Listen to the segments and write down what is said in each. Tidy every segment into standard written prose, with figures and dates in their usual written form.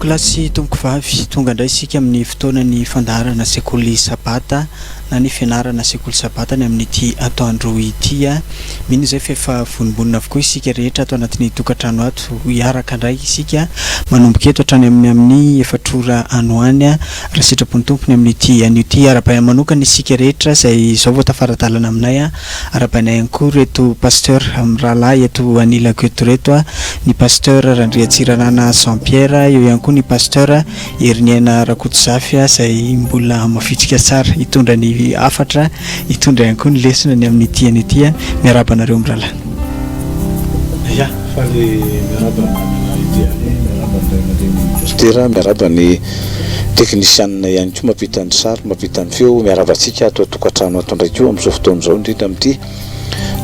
tompoko lasy tompoko vavy tonga indray isika amin'ny fotoanany fandaharana sekoly sabata na ny fianarana sekoly sabata ny amin'ity atoandro ity mino izay fefa vonibonina avokoa isika rehetra ato anatin'ny tokantrano ato hiaraka indray isika manomboka eto hatrany amin'ny efatrora anoany raha sitrapony tompony amin'ity an'ity arabaina manokana isika rehetra izay izao vao tafaradalana aminay arabainay ihany koa reto pasteur amin'ny rahalahy eto anilako eto reto ny pasteur Randriatsiranana Jean-Pierre eo ihany koa ny pasteur Heriniana Rakototsafy izay mbola mafitsika tsara hitondra ny afatra hitondra ihany koa ny lesona ny amin'ity an'ity miaraba nareo mirahalahy. Ya, faly miaraba amin'ny idealy, miaraba amin'ny pasteur, miaraba ny technicien ihany koa mampita ny sary, mampita ny feo, miaraba antsika ato tokantrano ato ndraiky io amin'izao fotoana izao indrindra amin'ity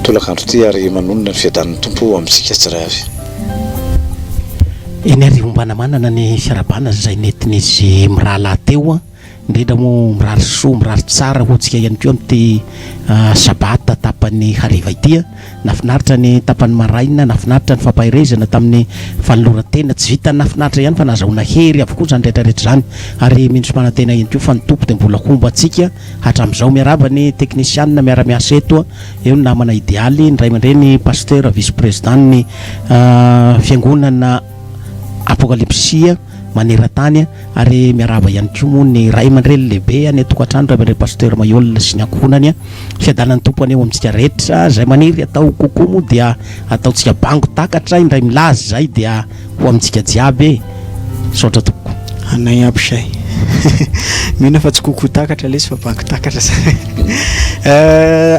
tolakandro ity ary manonona ny fiadan'ny tompo amintsika tsiray avy. Eny ary ombana manana ny fiarabana izay nentin'izy mirahalahy teo indrindra moa mirary soa mirary tsara hoantsika ihany koa amin'ity sabata tapany hariva ity nafinaritra ny tapany maraina nafinaritra ny fampahirezana tamin'ny fanoloran-tena tsy vita nafinaritra ihany fa nazahoana hery avokoa izany rehetrarehetra izany ary mindro manantena ihany koa fa ny tompo dia mbola homba antsika hatramin'izao miaraba ny technicien miara-miasa eto eo ny namana idealy ny ray aman-dreny pasteur vice président ny fiangonana apokalypsia maneran-tany ary miaraba ihany koa moa ny ray aman-dreny lehibe ny tokantrano ray aman-dreny pasteur Mayol sy ny ankohonany fiadanany tompo aneo amintsika rehetra izay maniry atao kokoa moa dia ataontsika bango takatra indray milaza zay dia ho amintsika jiaby saotra tompoko anay aby say mihina fa tsy kokoa takatra lesy fa bango takatra zay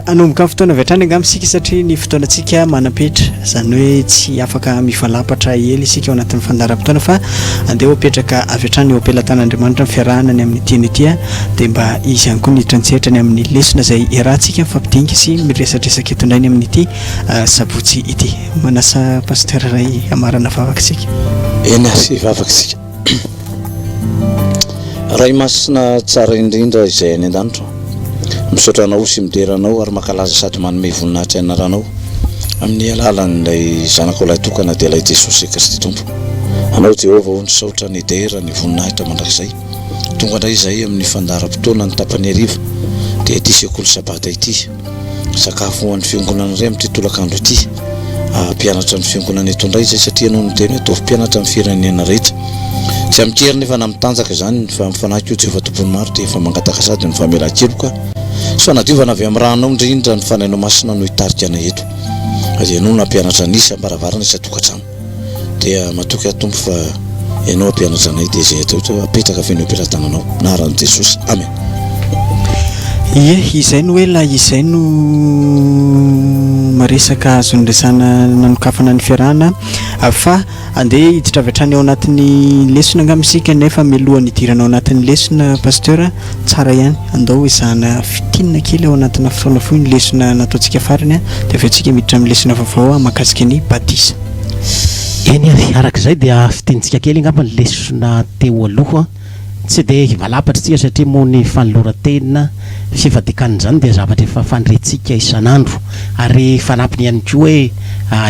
anomboka amin'ny fotoana avy hatrany angamba isika satria ny fotoanantsika manam-petra izany hoe tsy afaka mivalapatra ely isika ao anatin'ny fandaharam-potoana fa andeha ho apetraka avy hatrany eo ampelantan'Andriamanitra ny fiarahanany amin'ity n'ity dia mba izy ihany koa nitrantsehatra ny amin'ny lesona izay iarahantsika mifampidinika sy miresadresaka eto indray ny amin'ity sabotsy ity manasa pasteur ray amarana vavakantsika eny asy vavakantsika ray masina tsara indrindra izay any an-danitra misaotranao sy mideranao ary makalaza sady manome voninahitra ianaranao amin'ny alalan'ilay zanako ilay tokana dia ilay Jesosy Kristy tompo anao Jehovah ho nisaotra ny dera ny voninahitra mandrakizay tonga indray izay amin'ny fandaharam-potoana ny tapany hariva dia ity sekoly sabata ity sakafo ho an'ny fiangonana iray amin'ity tolakandro ity mpianatra ny fiangonana eto indray izay satria anao ny teny hoe tovy mpianatra amin'ny firenena rehetra tsy amikery nefa na mitanjaka izany fa mifanahy koa Jehovah tompony maro dia efa mangataka sady ny famelan-keloka so nadiovana avy amin'ny ranao indrindra ny fanainao masina no hitarika anay eto dia ianao nampianatra nisa mbaravarana isa tokantrano dia matoky atompo fa ianao ampianatra anay dia izay atao apetraka avy ny ampelantananao na ran'i Jesosy amen. Ie izay no hoe la izay no maresaka azo nresana nanokafana ny fiarahana fa andeha hiditra avy hatrany ao anatin'ny lesona angamba isika nefa mialohan'ny hidiranao anatin'ny lesona pasteur tsara ihany andao izahana fitinina kely ao anatina fotoana foy ny lesona nataontsika farany dia avy antsika miditra amin'ny lesona vaovao mahakasika ny batisa eny ary arak'izay dia fitinitsika kely angamba ny lesona teo aloha tsy dia hivalapatra tsika satria moa ny fanoloran-tena fivadikanina izany dia zavatra efa fandretsika isan'andro ary fanampiny ihany koa hoe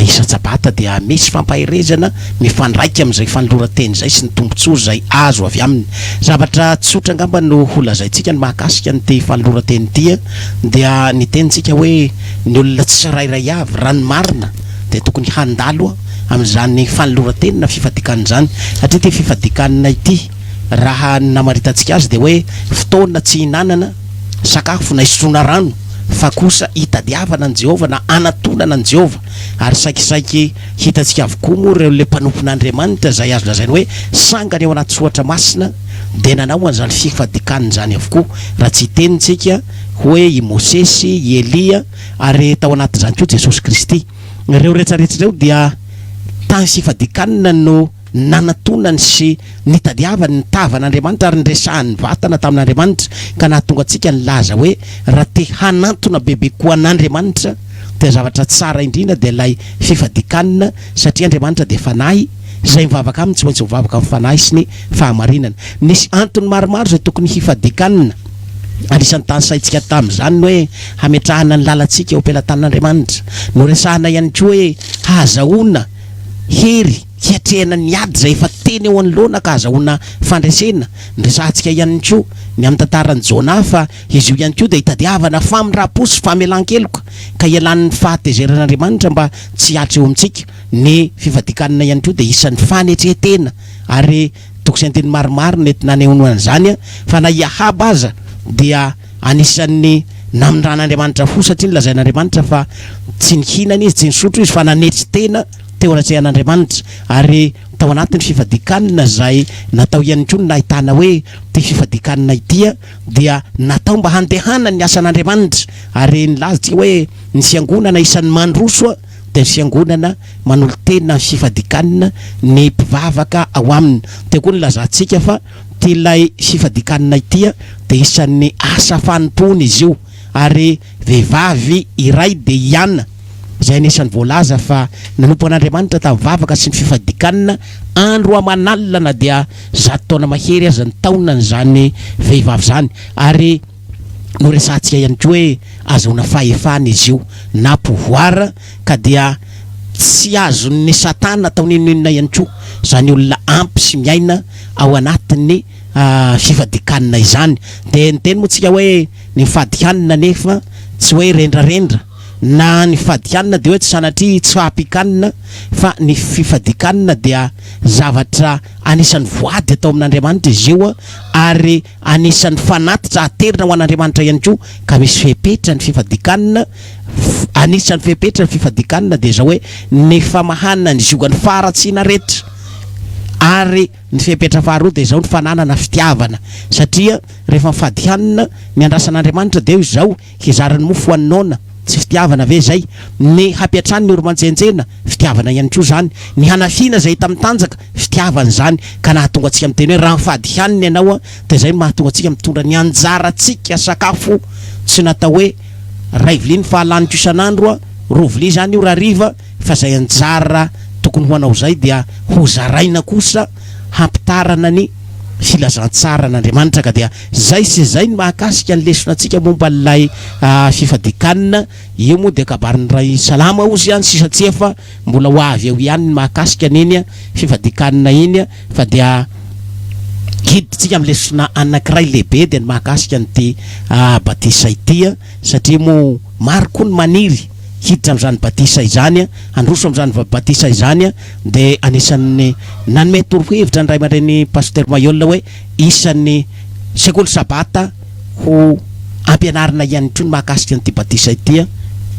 isa-tsabata dia misy fampahirezana mifandraika amin'izay fanoloran-tena izay sy ny tombontsoa izay azo avy aminy zavatra tsotra angamba no holazaintsika ny mahakasika nyty fanoloran-tena ity dia ny tenitsika hoe ny olona tsy rairay avy ranomarina dia tokony handalo amin'izany fanoloran-tena fivadikanina izany satria ty fivadikanina ity raha namaritantsika azy dia hoe fotoana tsy hinanana sakafo na isotroana rano fa kosa hitadiavana ny Jehovah na anatonana ny Jehovah ary saikisaiky hitantsika avokoa moa ireo le mpanompon'Andriamanitra izay azo lazainy hoe sangany ao anaty soatra masina dia nanao an'izany fifadikanina izany avokoa raha tsy hitenitsika hoe i Mosesy i Elia ary tao anatin'izany koa Jesosy Kristy ireo rehetrarehetra ireo dia tany fifadikanina no nanatonany sy nitadiavany ny tavan'Andriamanitra ary nyresahany vatana tamin'Andriamanitra ka nahatonga antsika nilaza hoe raha te hanantona bebe koa an'Andriamanitra dia zavatra tsara indrindra dia ilay fifadikanina satria Andriamanitra dia fanahy izay mivavaka aminy tsy maintsy mivavaka amin'ny fanahy sy ny fahamarinana nisy antony maromaro izay tokony hifadikanina anisan'ny tany saintsika tamin'izany no hoe hametrahana ny lalantsika eo ampelantan'Andriamanitra no resahana ihany koa hoe hahazahoana hery hiatrehana ny ady zay efa teny eo anoloana ka azahoana fandraisena ndresantsika ihany koa ny amin'ny tantarany jona fa izy io ihany koa dia hitadiavana famindra-posy famelan-keloka ka ialan'ny fahatezeran'Andriamanitra mba tsy hatra eo amintsika ny fifadikanana ihany koa dia isan'ny fanetrehetena ary tokony anteny maromaro nentina anehoana an'izany fa na Iahaba aza dia anisan'ny namindran'Andriamanitra fo satria nilazain'Andriamanitra fa tsy nihinana izy tsy nisotro izy fa nanetry tena teo anatrehan'Andriamanitra ary tao anatin'ny fifadikanana zay natao ihany koa nahitana hoe ty fifadikanana ity dia natao mba handehana ny asan'Andriamanitra ary nilazitsika hoe ny fiangonana isan'ny mandroso dia ny fiangonana manolo tena fifadikanana ny mpivavaka ao aminy dia koa nilazantsika fa ty ilay fifadikanana ity dia isan'ny asa fanompony izy io ary vehivavy iray dia iana zay anisan'ny voalaza fa nanompo an'Andriamanitra tamin'ny vavaka sy ny fifadikanana andro amanalina dia 100 taona mahery aza ny taona n'izany vehivavy zany ary no resantsika ihany koa hoe azahoana fahefana izy io na pouvoir ka dia tsy azon'ny satana ataony inona ihany koa zany olona ampy sy miaina ao anatin'ny fifadikanana izany dia nyteny moa tsika hoe ny fadikanana nefa tsy hoe rendrarendra na ny fadikanana dia hoe tsy sanatria tsy fahapikanana fa ny fifadikanana dia zavatra anisan'ny voady atao amin'Andriamanitra izy io ary anisan'ny fanatitra aterina ho an'Andriamanitra ihany koa ka misy fepetra ny fifadikanana anisan'ny fepetra ny fifadikanana dia zao hoe ny famahana ny ziogan'ny faharatsiana rehetra ary ny fepetra faharoa dia zao ny fananana fitiavana satria rehefa mifadikanana ny andrasan'Andriamanitra dia io zao hizarany mofo anona tsy fitiavana ve zay ny hampiatrany ny oroman-tsenjena fitiavana ihany koa zany ny hanafiana zay hita mitanjaka fitiavana zany ka nahatonga antsika miteny hoe raha mifadikanina ianao dia zay mahatonga antsika mitondra ny anjarantsika sakafo tsy natao hoe ray vilia ny fahalaniko isan'andro roa vilia zany io raha riva fa zay anjara tokony ho anao zay dia ho zaraina kosa hampitarana ny filazantsara n'Andriamanitra ka dia zay sy zay ny mahakasika ny lesona antsika momba n'ilay fifadikanana io moa dia kabariny ray salama ozy ihany sisa tsy efa mbola ho avy eo ihany ny mahakasika n'iny fifadikanana iny fa dia hiditsika amin'ny lesona anankiray lehibe dia ny mahakasika n'ity batisa ity satria moa maro koa ny maniry hiditra amin'izany batisa izany androso amin'izany batisa izany dia anisan'ny nanome torohevitra ny ray aman-dreny paster Mayol hoe isan'ny sekoly sabata ho ampianarina ihany koa ny mahakasika n'ity batisa ity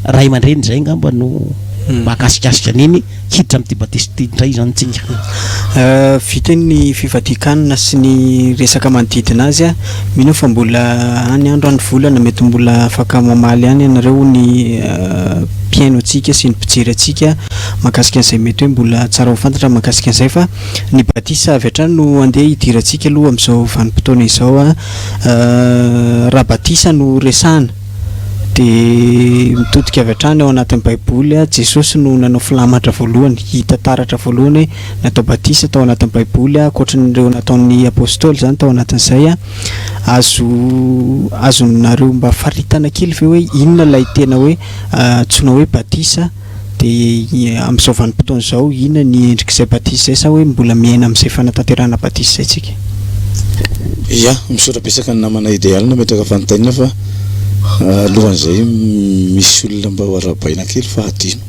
ray aman-dreny zay ngamba no mahakasikasika n'iny hiditra amin'ity batisa ity indray zany tsika vita ny fifadikanana sy ny resaka manodidina azy mino fa mbola any andro any volana mety mbola afaka mamaly any ianareo ny mpiaino atsika sy ny mpijery atsika mahakasika an'izay mety hoe mbola tsara ho fantatra mahakasika an'izay fa ny batisa avy hatrany no andeha hidirantsika aloha amin'izao vanim-potoana izao raha batisa no resahana dia mitodika avy hatrany ao anatin'ny baiboly Jesosy no nanao filamatra voalohany hita taratra voalohany natao batisa tao anatin'ny baiboly ankoatran'ireo nataon'ny apôstôly zany tao anatin'izay azonareo mba faritana kely ve hoe inona lay tena hoe antsoina hoe batisa dia amin'izao vanim-potoana izao inona ny endrik'izay batisa zay sa hoe mbola miaina amin'izay fanatanterahana batisa zay tsika ia misaotra-pisaka ny namana idéalina metraka fanontaniana fa alohan'izay misy olona mba ho arabaina kely fa adino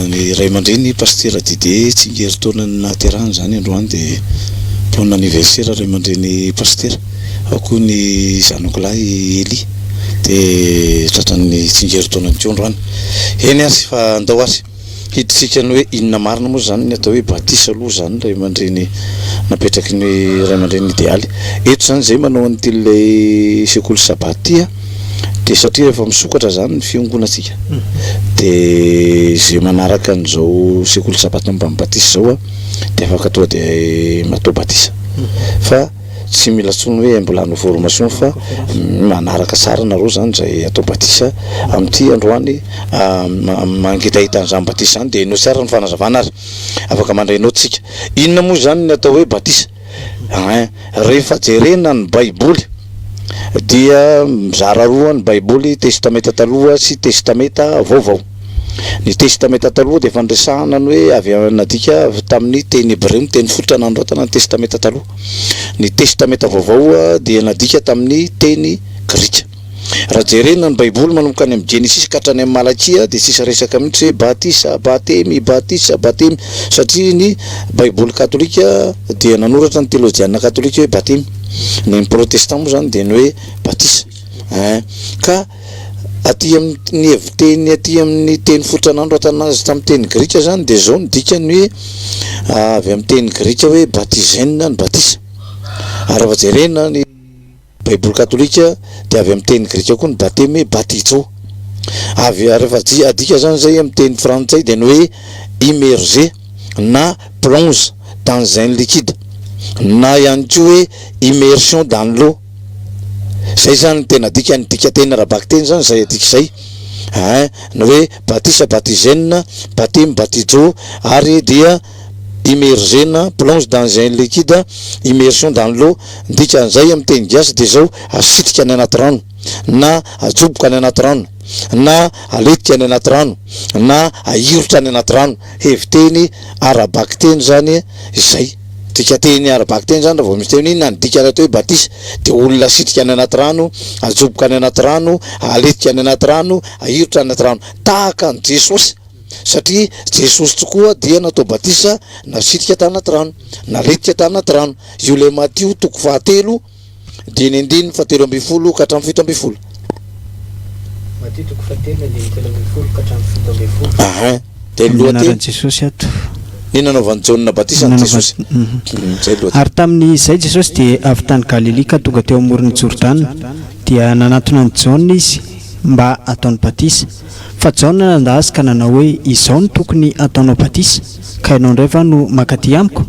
ny ray aman-dreny paster Dide Tsingeritaona nahaterahana zany androany dia bon anniversaire ray aman-dreny paster ao koa ny zanako lahy Eli dia tratran'ny Tsingeritaona ny androany eny azy fa andao azy hiditsika ny hoe inona marina moa zany ny atao hoe batisa aloha zany ray aman-dreny napetraky ny ray aman-dreny idealy eto zany zay manao an'itylay sekoly sabaty dia satria efa misokatra zany ny fiangonatsika dia zay manaraka an'izao sekoly sabaty mba batisa zao dia afaka toa dia matao batisa fa tsy mila tsony hoe mbola no formation fa manaraka tsara nareo zany zay atao batisa amin'ity androany mangitahita an'izany batisa zany dia inao tsara ny fanazavana azy afaka mandrainao tsika inona moa zany ny atao hoe batisa rehefa jerena ny baiboly dia mizara roa ny baiboly testameta taloha sy testameta vaovao Ny testameta taloha dia fandresahana ny hoe avy nadika tamin'ny teny hébreu ny teny fototra nandrotana ny testameta taloha. Ny testameta vaovao dia nadika tamin'ny teny grika. Raha jerena ny baiboly manomboka any amin'ny Genesis ka hatrany amin'ny Malakia dia sisa resaka mihitsy hoe batisa batemy satria ny baiboly katolika dia nanoratra ny théologiana katolika hoe batemy. Ny protestant moa zany dia ny hoe batisa. Ka aty amin'ny heviteny aty amin'ny teny fotranandro atanazy tamin'ny teny grika zany dia zao ny dikany hoe avy amin'ny teny grika hoe baptizène ny batisa. Ary raha jerena ny baiboly katolika dia avy amin'ny teny grika koa ny batemy hoe baptizo. Avy rehefa adika zany zay amin'ny teny frantsay dia ny hoe immerger na plonge dans un liquide na ihany koa hoe immersion dans l'eau. Zay zany tena dika ny dika teny arabaky teny zany zay adika zay. Ny hoe batisa baptizène batemy baptizo ary dia immergena plonge dans un liquide immersion dans l'eau. Dikan'izay amin'ny teny gasy dia zao asitrika any anaty rano na ajoboka any anaty rano na aletika any anaty rano na ahirotra any anaty rano. Heviteny arabaky teny zany izay. Dika teny arabaky teny zany raha vao misy teny na ny dika anaty hoe batisa dia olona asitrika any anaty rano, ajoboka any anaty rano, aletika any anaty rano, ahirotra any anaty rano, tahaka ny Jesosy. Satria Jesosy tokoa dia natao batisa nasitrika tany anaty rano, naletika tany anaty rano. Io le Matio 2:7 diny andiny 7:20 ka hatramin'ny 7:20. Matio 2:7 ka hatramin'ny 7:20. Dia lohateny Jesosy ato ny nanaovan'ny Jaona Batisa ny Jesosy. Ary tamin'izay Jesosy dia avy tany Galilea ka tonga teo amoron'ny Jordana dia nanatona ny Jaona izy mba ataony batisa. Fa Jaona nandazy ka nanao hoe izao no tokony ataonao batisa ka ianao indray va no makaty amiko.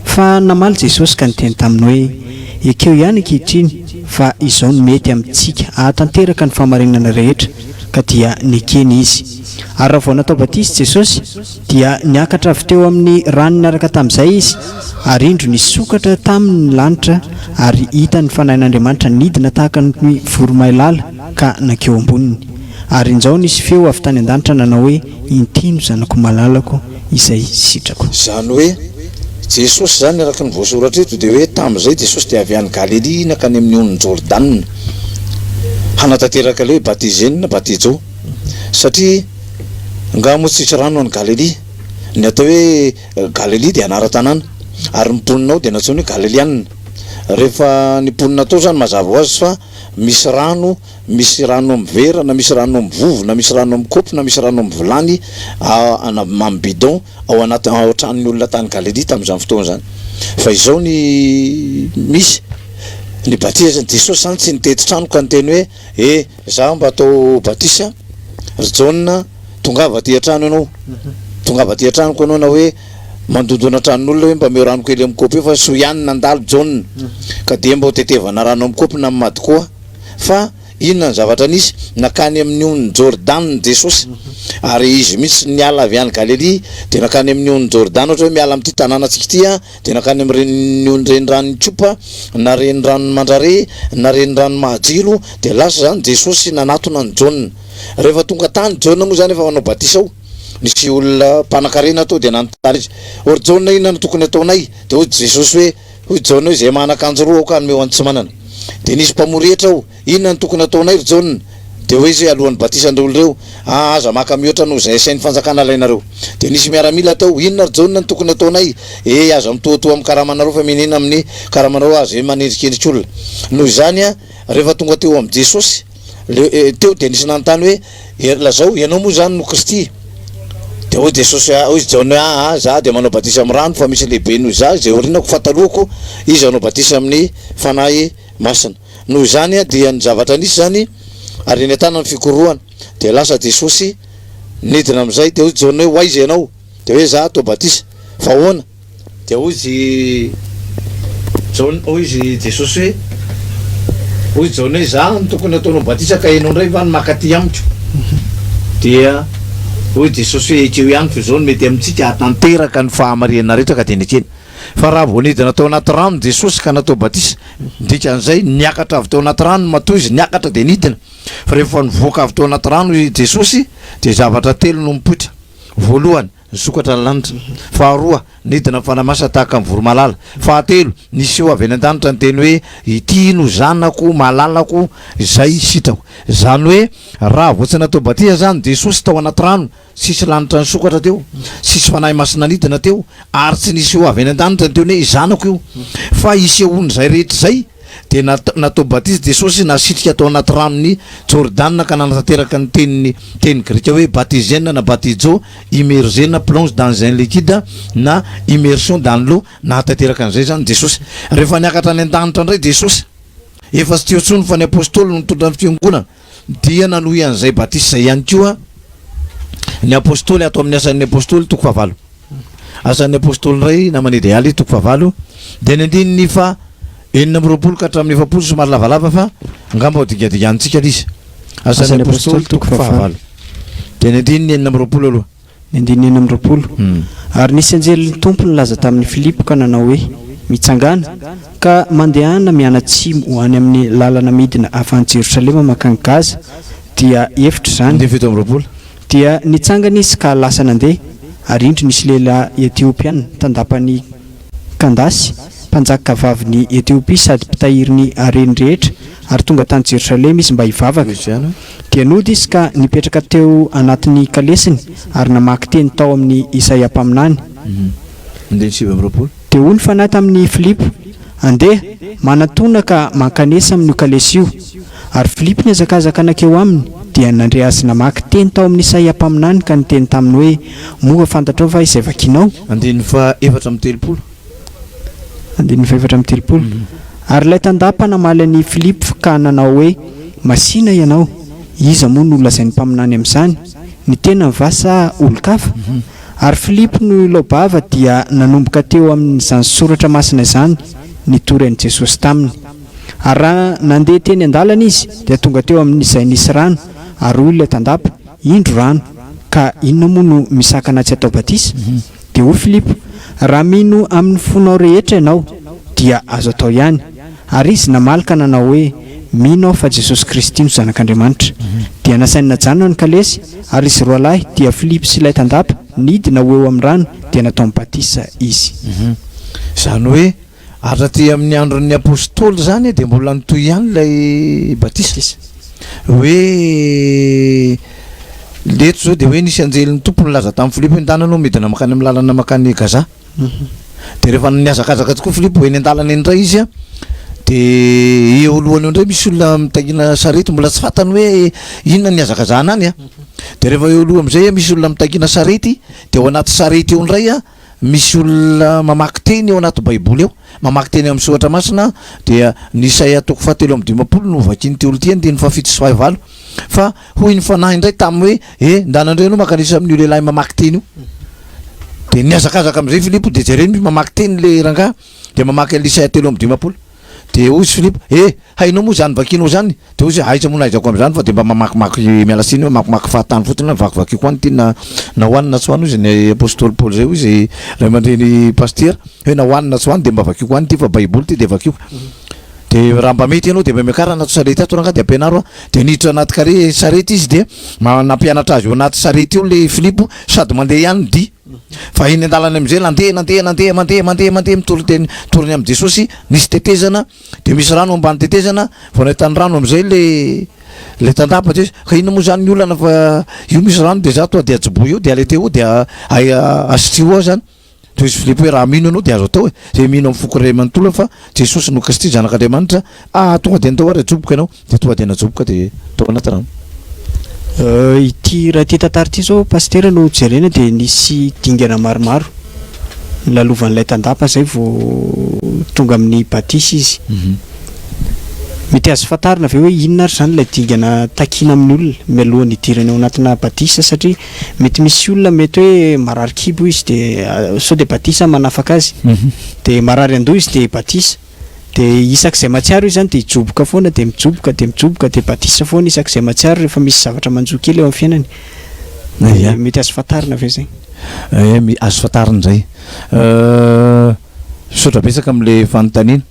Fa namaly Jesosy ka niteny taminy hoe ekeo ihany ankehitriny fa izao no mety amintsika ahatanteraka ny famarinana rehetra ka dia nikeny izy. Ary raha vao natao batisa Jesosy dia niakatra avy teo amin'ny rano niaraka tamin'izay izy ary indro nisokatra tamin'ny lanitra ary hita ny fanahin'Andriamanitra nidina tahaka ny voromailala ka nankeo amboniny. Ary injao nisy feo avy tany an-danitra nanao hoe intino zanako malalako izay sitrako. Zany hoe Jesosy zany araka ny voasoratra eto dia hoe tamin'izay Jesosy dia avy any Galilea nakany amin'ny on'ny Jordana hanatanteraka le hoe baptizène baptizo. Satria nga moa tsisy rano any Galilea, ny atao hoe Galilea dia anara-tanàna ary miponina ao dia natsoiny hoe Galiléanina. Rehefa niponina tao zany mazava ho azy fa misy rano amin'ny vera na misy rano amin'ny vovo na misy rano amin'ny kaopy na misy rano amin'ny vilany amin'ny bidon ao anaty an-tranon'ny olona tany Galilea tamin'izany fotoana zany. Fa izao ny misy ny batisa Jesosy zany tsy nitety trano ka niteny hoe za mba atao batisa Jaona tongava aty an-trano ianao, tongava aty an-tranoko ianao na hoe mandondona tranon'olona hoe mba meo rano kely amin'ny kaopy fa so ihany nandalo Jaona ka dia mba ho tetevana rano amin'ny kaopy na amin'ny mady koa. Fa inona ny zavatra nisy nakany amin'ny on'ny Jordana Jesosy ary izy mihitsy niala avy any Galilea dia nakany amin'ny on'ny Jordana ohatra hoe miala amin'ity tanànatsika ity dia nakany amin'ny renirano Tsiopa na renirano Mandrare na renirano Mahajilo dia lasa zany Jesosy nanatona ny Jaona. Rehefa tonga tany Jaona moa zany efa manao batisa ao, nisy olona mpanan-karena tao dia nanontany izy or Jaona inona no tokony ataonay dia hoy Jesosy hoe hoy Jaona hoe zay manan-kanjo roa ao ka nomeo any tsy manana. Dia nisy mpamorehitra ao inona no tokony ataonay ry Jaona dia hoe izy alohan'ny batisan'ireo reo aza maka mihoatra no zay sain'ny fanjakana alainareo. Dia nisy miaramila tao inona ry Jaona no tokony ataonay aza mitohatoha amin'ny karamanareo fa menina amin'ny karamanareo azy manendrikendrika olona. Noho izany rehefa tonga teo amin'ny Jesosy teo dia nisy nanontany hoe lazao ianao moa zany no Kristy. Dia hoy Jesosy hoy Jaona za dia manao batisa amin'ny rano fa misy lehibe noho za zay orinako fatalohako izy anao batisa amin'ny fanahy masina. Noho izany dia ny zavatra nisy zany ary ny atana ny fikorohana dia lasa Jesosy nidina amin'izay dia hoy Jaona hoe hoaiza ianao dia hoe za atao batisa fa ahoana dia hoy izy Jesosy hoe hoy Jaona hoe za no tokony ataonao batisa ka ianao indray va ny makaty amiko. Dia hoy Jesosy hoe ekeo ihany fa izao no mety amintsika hatanteraka ny fahamarihana rehetra ka dia nekeny. fa raha vao nidina tao anaty rano Jesosy ka natao batisa dikan'izay niakatra avy tao anaty rano matoy izy niakatra de nidina fa rehefa nivoaka avy tao anaty rano Jesosy de zavatra telo no mipoitra voalohany nisokatra ny lanitra faharoa nidina fanamasa tahaka ny voromalala fahatelo niseho avy any an-danitra ny teny hoe ity no zanako malalako izay sitako zany hoe raha vao tsy natao batisa zany Jesosy tao anaty rano sisy lanitra nisokatra teo sisy fanahy masina nidina teo ary tsy niseho avy any an-danitra ny teny hoe zanako io fa isehony zay rehetra zay de natao batisa Jesosy nasitrika tao anaty ranony Jordan ka nanatanteraka ny teny grika hoe baptême na baptizo immergé na plonge dans un liquide na immersion dans l'eau natanteraka an'izay zany Jesosy rehefa niakatra any an-danitra ndray Jesosy efa sy tiotsony fa ny apôstôly nitondra ny fiangonana dia nanohy an'izay batisa zay ihany koa ny apôstôly atao amin'ny asan'ny apôstôly toko fahavalo asan'ny apôstôly ndray namana idéaly toko fahavalo de ny andininy fa enina amby roapolo ka hatramin'ny efapolo somary lavalava fa ngamba ho digadigantsika izy asan'ny apôstôly toko fahavalo de ny andininy enina amby roapolo aloha ny andininy enina amby roapolo ary nisy anjelin'ny tompo nilaza tamin'ny Filipo ka nanao hoe mitsangana ka mandehana mianatsimo ho any amin'ny lalana midina avy Jerosalema makany Gaza dia efitra zany de fito amby roapolo dia nitsangana izy ka lasa nandeha ary indro nisy lehilahy Etiopiana tandapany Kandasy mpanjaka vaviny Etiopia sady mpitahiry hareny rehetra ary tonga tany Jerosalema izy mba hivavaka dia nody izy ka nipetraka teo anatin'ny kalesiny ary namaky teny tao amin'ny Isaia mpaminany dia hoy ny fanahy tamin'ny Filipo andeha manatona ka mankanesa amin'io kalesy io ary Filipo niazakazaka anakeo aminy dia nandre azy namaky teny tao amin'ny Isaia mpaminany ka niteny taminy hoe moa fantatrao fa izay vakinao andiny fa efatra amby telopolo ary ilay tandapa namaly ny Filipo ka nanao hoe masina ianao iza moa no lazain'ny mpaminany amin'izany ny tena mivasa olo-kafa ary Filipo no lobava dia nanomboka teo amin'izany soratra masina izany nitory an'i Jesosy taminy ary raha nandeha teny an-dalana izy dia tonga teo amin'izay nisy rano ary hoy ilay tandapa indro rano ka inona moa no misakana tsy atao batisa dia hoy Filipo raha mino amin'ny fonao rehetra ianao dia azo atao ihany ary izy namalika nanao hoe mino aho fa Jesosy Kristy no zanak'Andriamanitra dia nasainy najana ny kalesy ary izy roa lahy dia Filipo sy ilay tandapa nidina ho eo amin'ny rano dia natao batisa izy zany hoe araty amin'ny andron'ny apôstôly zany dia mbola nitoy ihany ilay batisa hoe leto zao dia hoe nisy anjelin'ny tompo nilaza tamin'ny Filipo an-dananao midina makany amin'ny lalana makany Gaza de rehefa niazakazaka tokoa Filipo hoe ny an-dalana indray izy a de eo alohany indray misy olona mitangina sarety mbola tsy fantany hoe inona niazakazana any a de rehefa eo aloha am'izay misy olona mitangina sarety de ao anaty sarety eo indray a misy olona mamaky teny eo anaty baiboly eo mamaky teny amin'ny soratra masina dia ny Isaia toko fahatelo amby dimapolo no vakiany ty olo ty andiny fafito sy fahevalo fa hoy ny fanahy indray tamin'ny hoe ndanandreo no makanisa amin'io lehilahy mamaky teny io de niazakazaka am'izay Filipo de jereny mamaky teny le rangaha de mamaky an'le Isaia telo amby dimapolo de hoy izy Filipo hainao moa zany vakinao zany de hoy izy aiza moa nahaizako am'izany fa de mba mamakimaky mialasiny hoe mamakimaky fahatany fotsiny vakivakiko any ty na hoanina tsy hoany izy ny apôstôly Paul zay hoy izy ray aman-dreny paster hoe na hoanina tsy hoany de mba vakiko any ty fa baiboly ty de vakiko de raha mba mety ianao de mba miakara anaty sarety ato rangaha de ampianaro de niditra anaty kare sarety izy de nampianatra azy eo anaty sarety eo le Filipo sady mandeha ihany di fa iny an-dalana am'izay mandeha mitory toriny am' Jesosy nisy tetezana de misy rano ambany tetezana vao nahitany rano am'izay le tandapa de ka inona moa zany ny olana fa io misy rano de za toa de ajobo eo de ale teo de asitrio ao zany de izy Filipo hoe raha mino anao de azo atao zay mino amin'ny foko ray manontolo fa Jesosy no Kristy zanak'Andriamanitra tonga de natao ary ajoboka ianao de tonga de najoboka de tao anaty rano ity raha ty tantara ty zao pastera no jerena de nisy dingana maromaro nilalovan'ilay tandapa zay vao tonga amin'ny batisa izy mety azo fantarina aveo hoe inona ary zany ilay dingana takina amin'ny olona mialohan'ny idirany ao anatina batisa satria mety misy olona mety hoe marary kibo izy de sao de batisa manafaka azy de marary andoha izy de batisa de isak'izay matsiaro izy zany de ijoboka foana de mijoboka de batisa foana isak'izay matsiaro rehefa misy zavatra manjo kely eo amin'ny fiainany mety azo fantarina aveo zay azo fantarina zay sotra betsaka am'le fanontaniana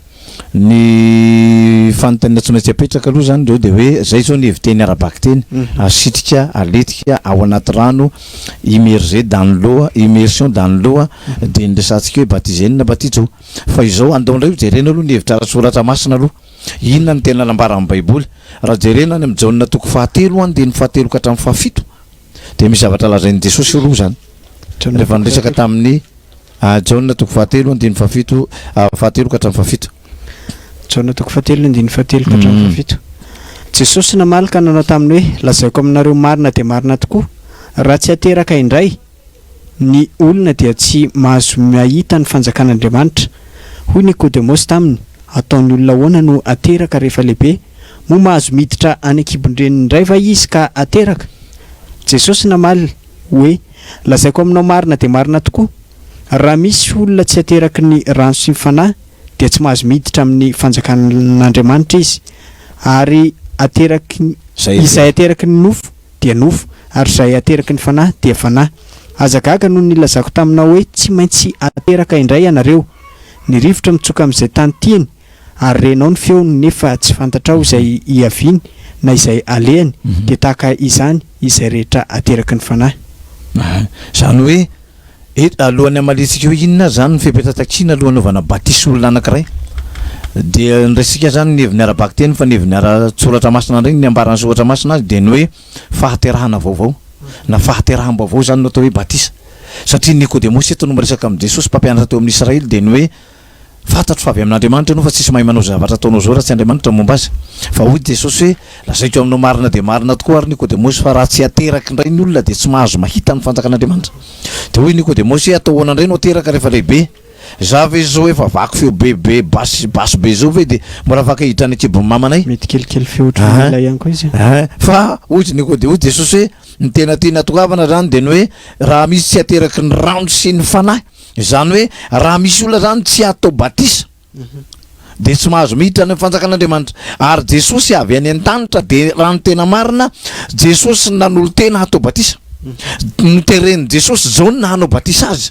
ny fanontaniana tsy maintsy apetraka aloha zany reo de hoe zay zao ny eviteny arabaky teny asitrika aletika ao anaty rano immerger dans l'eau immersion dans l'eau de nresantsika hoe baptisé na baptizo fa izao andaondray jerena aloha ny hevitra arasoratra masina aloha inona ny tena lambara amin'ny baiboly raha jerena any amin'ny jaonina toko 7 any de ny 7 ka hatramin'ny 7 de misy zavatra lazain'i Jesosy aloha zany rehefa niresaka tamin'ny jaonina toko 7 andiny 7 7 ka hatramin'ny 7 jaonina toko 7 andiny 7 ka hatramin'ny 7 Jesosy namalaka nanao taminy hoe lazaiko aminareo marina de marina tokoa raha tsy ateraka indray ny olona dia tsy mahazo mahita ny fanjakan'Andriamanitra hoy Nikodemosy taminy ataon'ny olona ahoana no ateraka rehefa lehibe moa mahazo miditra any an-kibon-dreniny indray va izy ka ateraka Jesosy namaly hoe lazaiko aminao marina de marina tokoa raha misy olona tsy ateraky ny rano sy ny fanahy dia tsy mahazo miditra amin'ny fanjakan'Andriamanitra izy ary ateraky izay ateraky ny nofo dia nofo ary izay ateraky ny fanahy dia fanahy azagaga no nilazako taminao hoe tsy maintsy ateraka indray ianareo ny rivotra mitsoka amin'izay tany tiany ary renao ny feony nefa tsy fantatrao izay iaviny na izay alehany dia tahaka izany izay rehetra ateraky ny fanahy zany hoe alohan'ny amalitsika hoe inona zany ny fipetatakiana alohan'ny anaovana batisy olona anankiray dia nresika zany ny heviny arabaky teny fa ny heviny ara-tsoratra masina regny ny ambarany soratra masina azy dia ny hoe fahaterahana vaovao na fahateraham-baovao zany no atao hoe batisa satria Nikodemosy eto no miresaka amin'i Jesosy mpampianatra teo amin'ny Israely dia ny hoe fantatro fa avy amin'Andriamanitra ianao fa tsisy mahay manao zavatra ataonao zao raha tsy Andriamanitra momba azy fa hoy Jesosy hoe lazaiko aminao marina de marina tokoa ary Nikodemosy fa raha tsy ateraky indray ny olona de tsy mahazo mahita ny fanjakan'Andriamanitra de hoy Nikodemosy atao ahoana indray no ateraka rehefa lehibe za ve zao efa vaky feo bebe basy be zao ve de mbola afaka hidrany akibon'ny mamanay mety kelikely feotra ilay ihany koa izy fa hoy Jesosy hoe ny tena tiana toavana zany de ny hoe raha misy tsy ateraky ny rano sy ny fanahy zany hoe raha misy olona zany tsy atao batisa de tsy mahazo miditra ny fanjakan'Andriamanitra ary Jesosy avy any an-tanitra de raha ny tena marina Jesosy nanolo tena hatao batisa nitereny Jesosy jaonina hanao batisa azy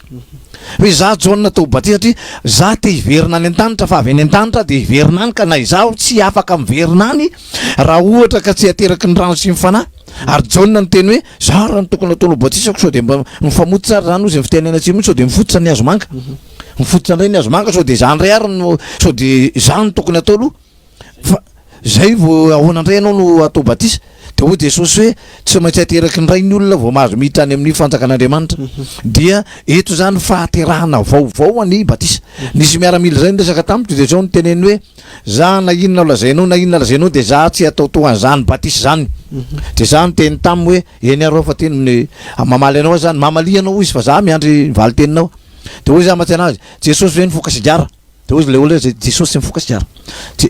hoe za jaonina atao batisa satria za te hiverina any an-tanitra fa avy any an-tanitra de hiverina any ka na izaho tsy afaka miverina any raha ohatra ka tsy ateraky ny rano sy ny fanahy ary jaonina ny teny hoe za raha ny tokony ataonao batisako sao de mba mifamoty tsara zany ozy fitenena atsimo sao de mifototra ny azo manga mifototra indray ny azo manga sao de za ndray ary no sao de za ny tokony atao aloha fa zay vao ahoana indray ianao no atao batisa de hoy Jesosy hoe tsy maintsy ateraky ny ray ny olona vao mahazo miditra any amin'ny fanjakan'Andriamanitra dia eto zany fahaterahana vaovao any batisa nisy miaramila zay nresaka tamiko de zao ny teneny hoe za na inona lazainao de za tsy atao toan'izany batisa zany de za ny teny taminy hoe eny arao fa teny mamaly anao zany mamalia anao izy fa za miandry valy teninao de hoy za maty anazy Jesosy ve nifoka sigara de hoy le olona Jesosy mifoka sigara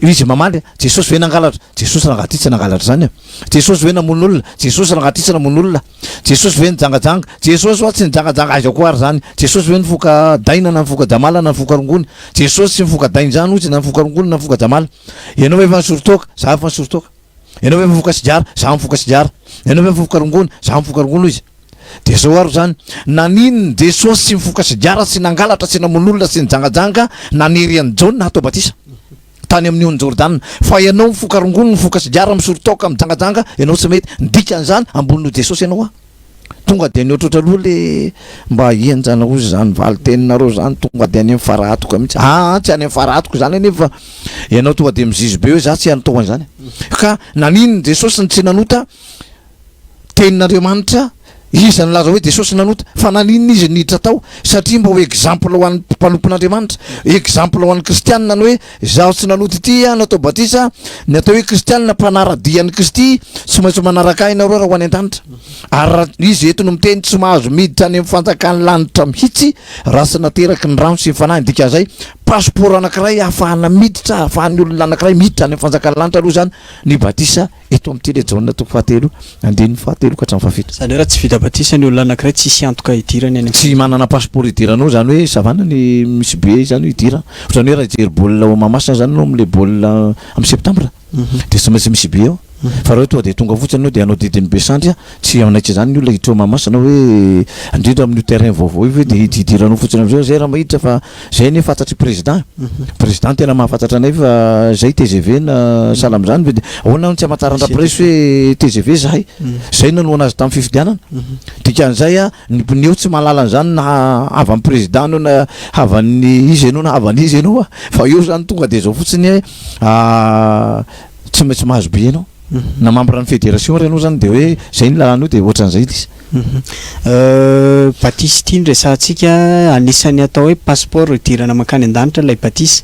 izy mamaly Jesosy ve nangalatra Jesosy rangatitsy nangalatra zany Jesosy ve namono olona Jesosy rangatitsy namono olona Jesosy ve nijangajanga Jesosy oa tsy nijangajanga azy ako ary zany Jesosy ve nifoka daina na nifoka damala na nifoka rongony Jesosy tsy mifoka dainy zany ozy na nifoka rongony na nifoka damala ianao ve efa nisorotoka za efa nisorotoka ianao ve mifoka sigara za mifoka sigara ianao ve mifoka rongony za mifoka rongony izy de zao aro zany nanino Jesosy tsy mifoka sigara sy nangalatra sy namono olona sy nijangajanga nanery any jaonina hatao batisa tany amin'ny on'ny Jordana fa ianao mifoka rongony mifoka sigara misorotoka mijangajanga ianao tsy mety ndika an'izany ambonin'o Jesosy ianao tonga de ny ohatrotra aloha le mba ianjana ozy zany valy teninareo zany tonga de any amin'ny faratoko mihitsy tsy any amin'ny faratoko zany nefa ianao tonga de mizizy be hoe za tsy anatao an'izany ka nanino Jesosy tsy nanota tenin'Andriamanitra izy nilaza hoe Jesosy nanota fa naninona izy niditra tao satria mba ho exemple ho an'ny mpanompon'Andriamanitra exemple ho an'ny kristianina ny hoe zaho tsy nanota ity natao batisa ny atao hoe kristianina mpanaradian'ny Kristy tsy maintsy manaraka ahy nareo raha ho any an-danitra ary izy eto no miteny tsy mahazo miditra any amin'ny fanjakan'ny lanitra mihitsy raha tsy nateraky ny rano sy ny fanahy ndika zay passeport anankiray ahafahana miditra ahafahan'ny olona anankiray miditra any amin'ny fanjakan'ny lanitra aloha zany ny batisa eto amin'ity le jaonina toko 7 andiny 7 ka hatramin'ny 7 zany raha tsy vita batisa ny olona anankiray tsisy antoka hidirany any tsy manana passeport hidiranao zany hoe savana ny misy be zany hidira ohatrany hoe raha hijery baolina mamasina zany anao am'le baolina amin'ny septambra de tsy maintsy misy be ao fa raha tonga de tonga fotsiny anao de anao didiny besandry tsy aminaiky zany ny olona hiditra mamasina hoe indrindra amin'ny terrain vaovao io hoe de hidiranao fotsiny am'zao zay raha mahiditra fa zay ne fantatry président tena mahafantatra anay fa zay TGV na salam zany ve de ahoana tsy amantarandra presse hoe TGV zahay zay nanoana azy tamin'ny fifidianana dikan'izay neo tsy mahalala an'izany na avy amin'ny président anao na havan'ny izy anao na havan'ny izy anao fa io zany tonga de zao fotsiny tsy maintsy mahazo be anao na membre ny fédération renao zany de hoe zay ny lalàna io de ohatran'izay izy Batisy ity resantsika anisany atao hoe passeport idirana makany an-danitra ilay Batisy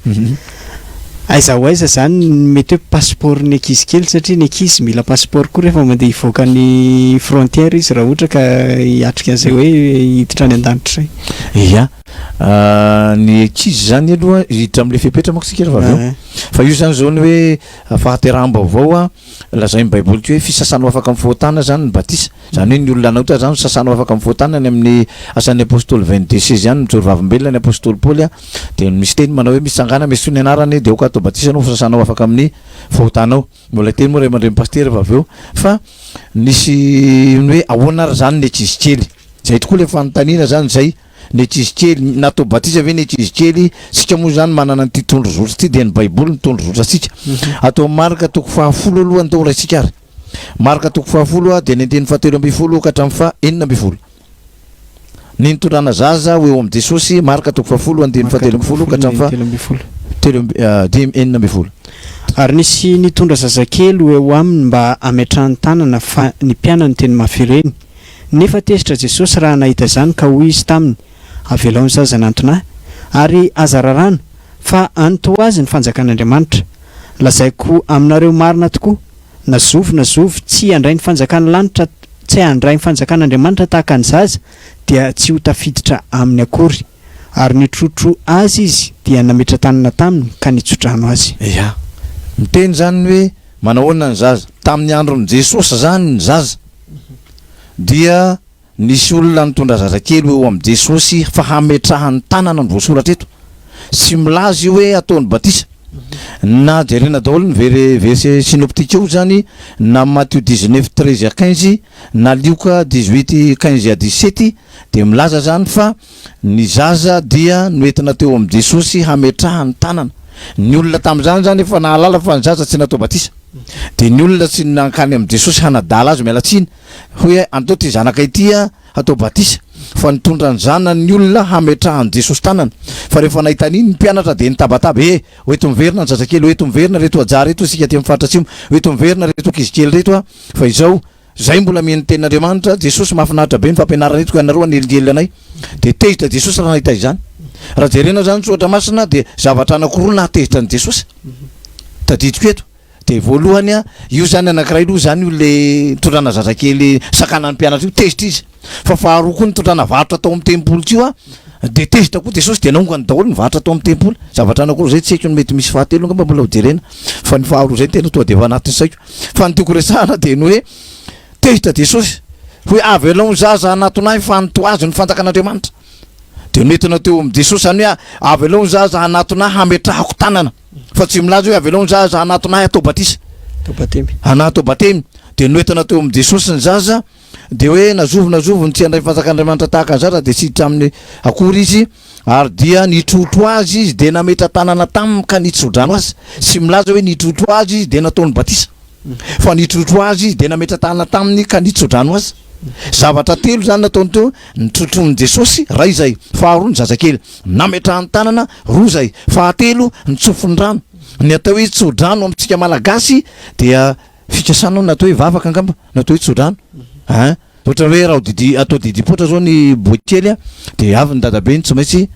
aiza ho aiza zany mety hoe passeport ny ankizy kely satria ny ankizy mila passeport koa rehefa mandeha hivoaka ny frontière izy raha ohatra ka hiatrika an'izay hoe hiditra any an-danitra zay ia ny ankizy zany aloha hiditra amin'le fepetra manko sika rehefa avy eo fa io zany zao ny hoe fahateraham-baovao lazain'ny baiboly ty hoe fisasanao afaka amin'ny fohantana zany ny batisa zany hoe ny olona anaota zany fisasanao afaka amin'ny fohantana ny amin'ny asan'ny apôstoly 22:16 zany mijoro vavimbelona ny apôstoly Paoly de misy teny manao hoe misangana misy ny anarany de oka atao batisa anao fisasanao afaka amin'ny fohantanao mbola teny moa ray aman-dreny pasteur rehefa avy eo fa nisy hoe ahoana ary zany ny ankizy kely zay tokoa le fanontaniana zany zay ny ankizy kely natao batisa ve ny ankizy kely sika moa zany manana ny tondro zotra ty de ny baiboly ny tondro zotra sika atao marika toko 10 aloha ny tao raisika ary marika toko 10 de ny andeny 17 ka hatramin'ny 19 ny nitondrana zaza ho eo amin'ny Jesosy marika toko 10 andeny 17 ka hatramin'ny 19 ary nisy nitondra zazakely ho eo aminy mba ametrahany tanana fa ny mpianany teny mafireny nefa tezitra Jesosy raha nahita zany ka hoy izy taminy avela ny zaza nantona ary aza rarano fa anto azy ny fanjakan'Andriamanitra lazaiko aminareo marina tokoa na zovy tsy handray ny fanjakana lanitra tsy handray ny fanjakan'Andriamanitra tahaka ny zaza dia tsy ho tafiditra amin'ny akory ary nitrotro azy izy dia nametra tanana taminy ka nitsodrano azy ia miteny zany hoe manahoana ny zaza tamin'ny andron'ny Jesosy zany ny zaza dia nisy olona nitondra zazakely eo amin'ny Jesosy fa hametrahany tanana ny voasoratra eto sy milaza io hoe ataony batisa na jerena daholo ny verset synoptique io zany na Matthieu 19:13-15 na Luka 18:15-17 de milaza zany fa ny zaza dia noentina teo amin'ny Jesosy hametrahany tanana ny olona tamin'izany zany efa nahalala fa ny zaza tsy natao batisa de ny olona tsy nankany amin'ny Jesosy hanadala azy mialatsiny hoe antao ty zanaka ity atao batisa fa nitondra ny zanany ny olona hametrahany Jesosy tanana fa rehefa nahitan'iny ny mpianatra de nitabataba hoeto miverina ny zazakely hoeto miverina reto ajara reto sika ty amin'ny faratratsimo hoeto miverina reto ankizy kely reto fa izao zay mbola mihaino tenin'Andriamanitra Jesosy mahafinaritra be ny fampianarana eto ka nareo anelingely anay de tezitra Jesosy raha nahita izany raha jerena zany tsotra masina de zavatra anankiroa nahatezitra ny Jesosy tadidiko eto de voalohany io zany anankiray aloha zany io le tondrana zazakely sakanany mpianatra io tezitra izy fa faharoa koa ny tondrana varotra tao amin'ny tempoly tio de tezitra koa Jesosy de naongany daholo ny varotra tao amin'ny tempoly zavatra anankiroa zay tsy haiko ny mety misy fahatelo ngamba mbola ho jerena fa ny faharoa zay tena toa de efa anatin'ny saiko fa ny tiako resahana de ny hoe tezitra Jesosy hoe avy alao ny zaza anatonay fa nitoazy ny fanjakan'Andriamanitra de nentina teo amin'ny Jesosy zany hoe avy alao ny zaza anatonay hametrahako tanana fa tsy milaza hoe avy alao ny zaza anatonay atao batisa atao batemy de nentina teo amin'ny Jesosy ny zaza de hoe nazovo tsy handray fanjakan'Andriamanitra tahaka ny zaza de tsy hiditra amin'ny akory izy ary dia nitrotro azy izy de nametra tanana taminy ka nitsodrano azy sy milaza hoe nitrotro azy izy de nataony batisa fa nitrotro azy izy de nametra tanana taminy ka nitsodrano azy zavatra telo zany nataony teo nitrotrony Jesosy ray zay faharoa ny zazakely nametrahany tanana roa zay fahatelo nitsofony rano ny atao hoe tsodrano amintsika malagasy dia fikasana natao hoe vavaka angamba natao hoe tsodrano ohatra hoe raha atao didipotra zao ny boikely de avy ny dadabe ny tsy maintsy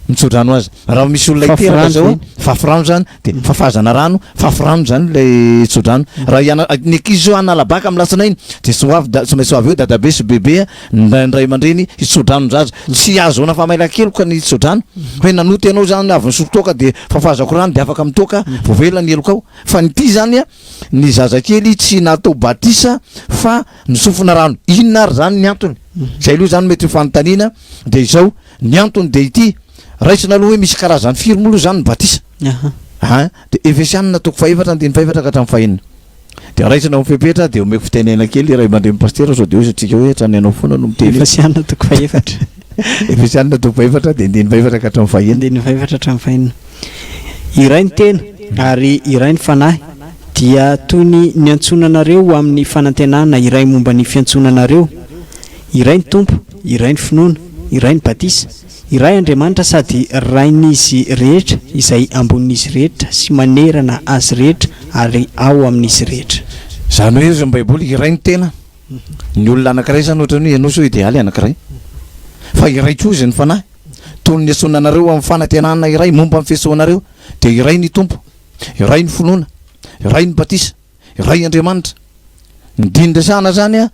mitsodrano azy raha misy olona iteraka zao fafirano zany de fafazana rano fafirano zany lay tsodrano raha ny ankizy zao analabaka amin'ny latsinainy de tsy maintsy avy eo dadabe sy bebe ndray aman-dreny hitsodrano zaza tsy azona fa maila kely ka ny tsodrano hoe nanoty anao zany avy nisototoka de fafazako rano de afaka mitoka voavela ny eloko ao fa nyty zany ny zazakely tsy natao batisa fa nisofona rano inona ary zany ny antony zay aloha zany mety fanontaniana de izao ny antony de ity raisina aloha hoe misy karazany firy moa aloha zany ny batisa de Efesianina toko 5:7 ka hatramin'ny 5. dia raisina mifepetra dia omeko fitenena kely iray mandreny pastera sao dia hoe satsika hoe tranainao foana no miteny efasianina toko faefatra efasianina toko faefatra dia indiny faefatra ka hatramin'ny fahiny indiny faefatra hatramin'ny fahiny iray ny tena ary iray ny fanahy dia toy ny antsonanareo amin'ny fanantenana iray momba ny fiantsonanareo iray ny tompo iray ny finoana iray ny batisa iray Andriamanitra sady rain'izy rehetra izay ambonin'izy rehetra sy manerana azy rehetra ary ao amin'izy rehetra zany hoe izy baiboly iray ny tena ny olona anankiray zany ohatra ny ianao sao idéaly anankiray fa iray koa izy ny fanahy toy ny antsonanareo amin'ny fanantenana iray momba amin'ny fiantsoanareo dia iray ny tompo iray ny finoana iray ny batisa iray Andriamanitra ny dindasana zany a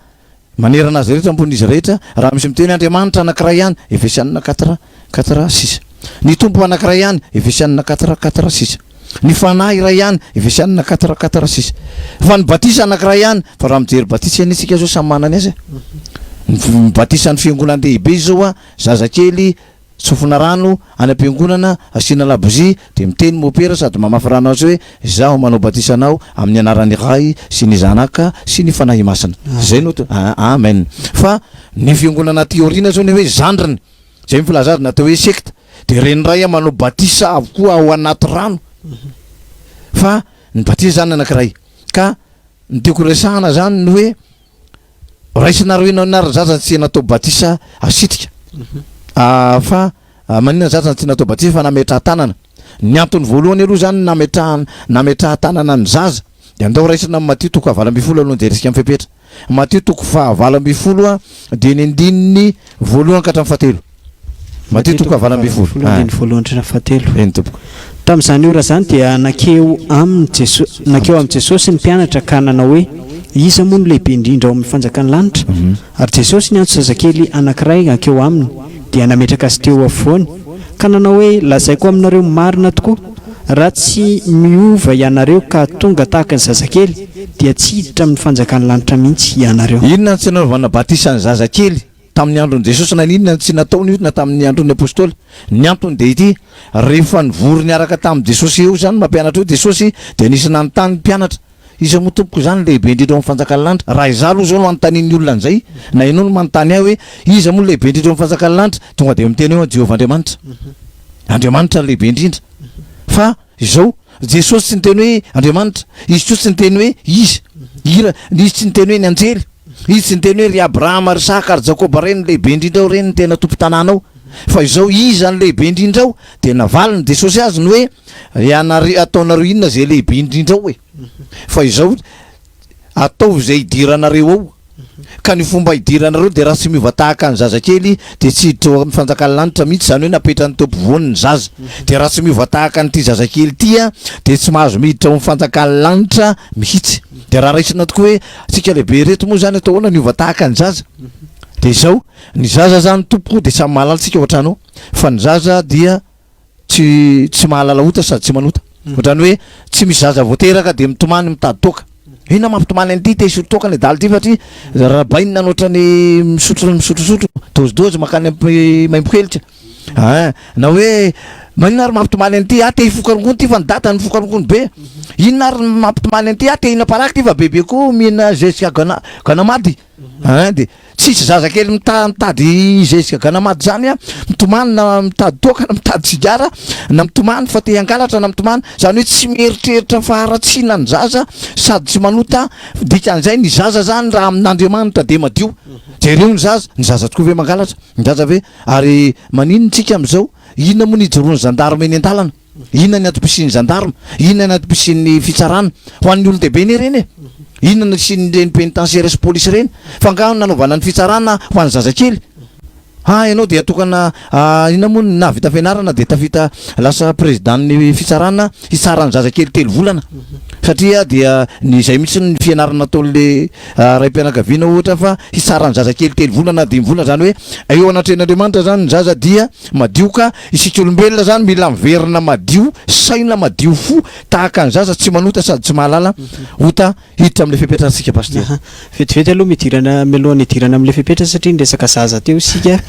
manerana azy rehetra ambon'izy rehetra raha misy miteny Andriamanitra anankiray ihany Efesianina 4:6 ny tompo anankiray ihany Efesianina 4:6 ny fanahy iray ihany Efesianina 4:6 fa ny batisa anankiray ihany fa raha mijery batisa any isika zao samy manany azy ny batisa ny fiangonan-dehibe zao a zazakely tsofina rano any am-piangonana asiana labozia dia miteny mopera sady mamafy rano azy hoe zaho manao batisanao amin'ny anaran'ny ray sy ny zanaka sy ny fanahy masina zay no amen fa ny fiangonana teoriana zao ny hoe zandriny zay mifilazary natao hoe secte dia reny ray a manao batisa avokoa ao anaty rano fa ny batisa zany anankiray ka ny tiako resahana zany ny hoe raisinareo ena nara-jaza tsy natao batisa asitrika fa manina zazany tsy natao batisa fa nametraha tanana ny antony voalohany aloha zany nametraha tanana ny zaza dia andao raisina amin'ny Matio 7:20 aloha jerisika amin'ny fepetra Matio 7:20 dia ny andininy voalohany ka hatramin'ny 7 Matio 7:20 eny tompoko tamin'izany ora zany dia nakeo amin'ny Jesosy ny mpianatra ka nanao hoe iza moa no lehibe indrindra ao amin'ny fanjakany lanitra ary Jesosy ny antso zazakely anankiray ankeo aminy dia nametraka azy teo afovoany ka nanao hoe lazaiko aminareo marina tokoa raha tsy miova ianareo ka tonga tahaka ny zazakely dia tsy hiditra amin'ny fanjakany lanitra mihitsy ianareo. Inona tsy nanaovana batisa ny zazakely tamin'ny andron'i Jesosy na inona tsy nataony io na tamin'ny andron'ny apôstôly ny antony dia ity rehefa nivory niaraka tamin'i Jesosy eo zany mampianatra eo Jesosy dia nisy nanontany mpianatra iza moa tompoko zany lehibe indrindra amin'ny fanjakany lanitra raha izaho aloha zao no anontanian'ny olona an'izay na ianao no manontany ahy hoe iza moa lehibe indrindra amin'ny fanjakany lanitra tonga dia miteny eo Jehovah Andriamanitra lehibe indrindra fa izao Jesosy tsy niteny hoe Andriamanitra izy koa tsy niteny hoe izy tsy niteny hoe ny anjely izy tsy niteny hoe ry Abrahama ry Isaka ry Jakoba reny lehibe indrindra ao reny tena tompo tanàna ao fa izao izy any lehibe indrindra ao dia navaliny Jesosy azy ny hoe ataonareo inona zay lehibe indrindra ao fa izao ataovy zay idiranareo ao ka ny fomba idiranareo dia raha tsy miova tahaka ny zazakely dia tsy hiditra amin'ny fanjakany lanitra mihitsy zany hoe napetra ny tompivony ny zaza dia raha tsy miova tahaka nyity zazakely tia dia tsy mahazo miditra amin'ny fanjakany lanitra mihitsy dia raha raisina tokoa hoe tsika lehibe reto moa zany atao hoana niova tahaka ny zaza dia izao ny zaza zany tompoko dia samy mahalala tsika ohatranao fa ny zaza dia tsy mahalala ota sady tsy manota ohatrany hoe tsy misy zaza voateraka dia mitomany mitady toka ina mampitomany an'ity te hisotro toka ny daly ty fatry raha bainina nohatrany misotrosotro dozidozy makany maimbokelitra na hoe maninona ary mampitomany an'ity te hifokarongony ty fa ny data ny fokarongony be inona ary mampitomany an'ity te hina paraky ty fa bebe koa mihina zesika ganamady dia tsisy zazakely mitady zesika ganamady zany a mitomany na mitady toka na mitady sigara na mitomany fa te hangalatra na mitomany zany hoe tsy mieritreritra faharatsiana ny zaza sady tsy manota dikan'izay ny zaza zany raha amin'Andriamanitra dia madio jereo ny zaza tokoa ve mangalatra ny zaza ve ary maninona tsika amin'izao inona moa ny ijoroan'ny zandarma eny an-dalana inona ny atopisin'ny zandarma inona ny atopisin'ny fitsarana ho an'ny olon-dehibe ny reny inona ny pénitentiaire sy polisy reny fa nga nanaovana ny fitsarana ho an'ny zazakely ianao dia atokana inona moa navita fianarana dia tafita lasa présidentny fitsarana hitsarany zazakely 3 volana satria dia izay mihitsy ny fianarana ataon'le raim-pianakaviana ohatra fa hitsarany zazakely 3 volana 5 volana zany hoe eo anatren'Andriamanitra zany ny zaza dia madio ka isika olombelona zany mila miverina madio saina madio fo tahaka ny zaza tsy manota sady tsy mahalala ota hiditra amin'le fepetratsika pasteur vetivety aloha milohany idirana amin'le fepetra satria ny resaka zaza teo sika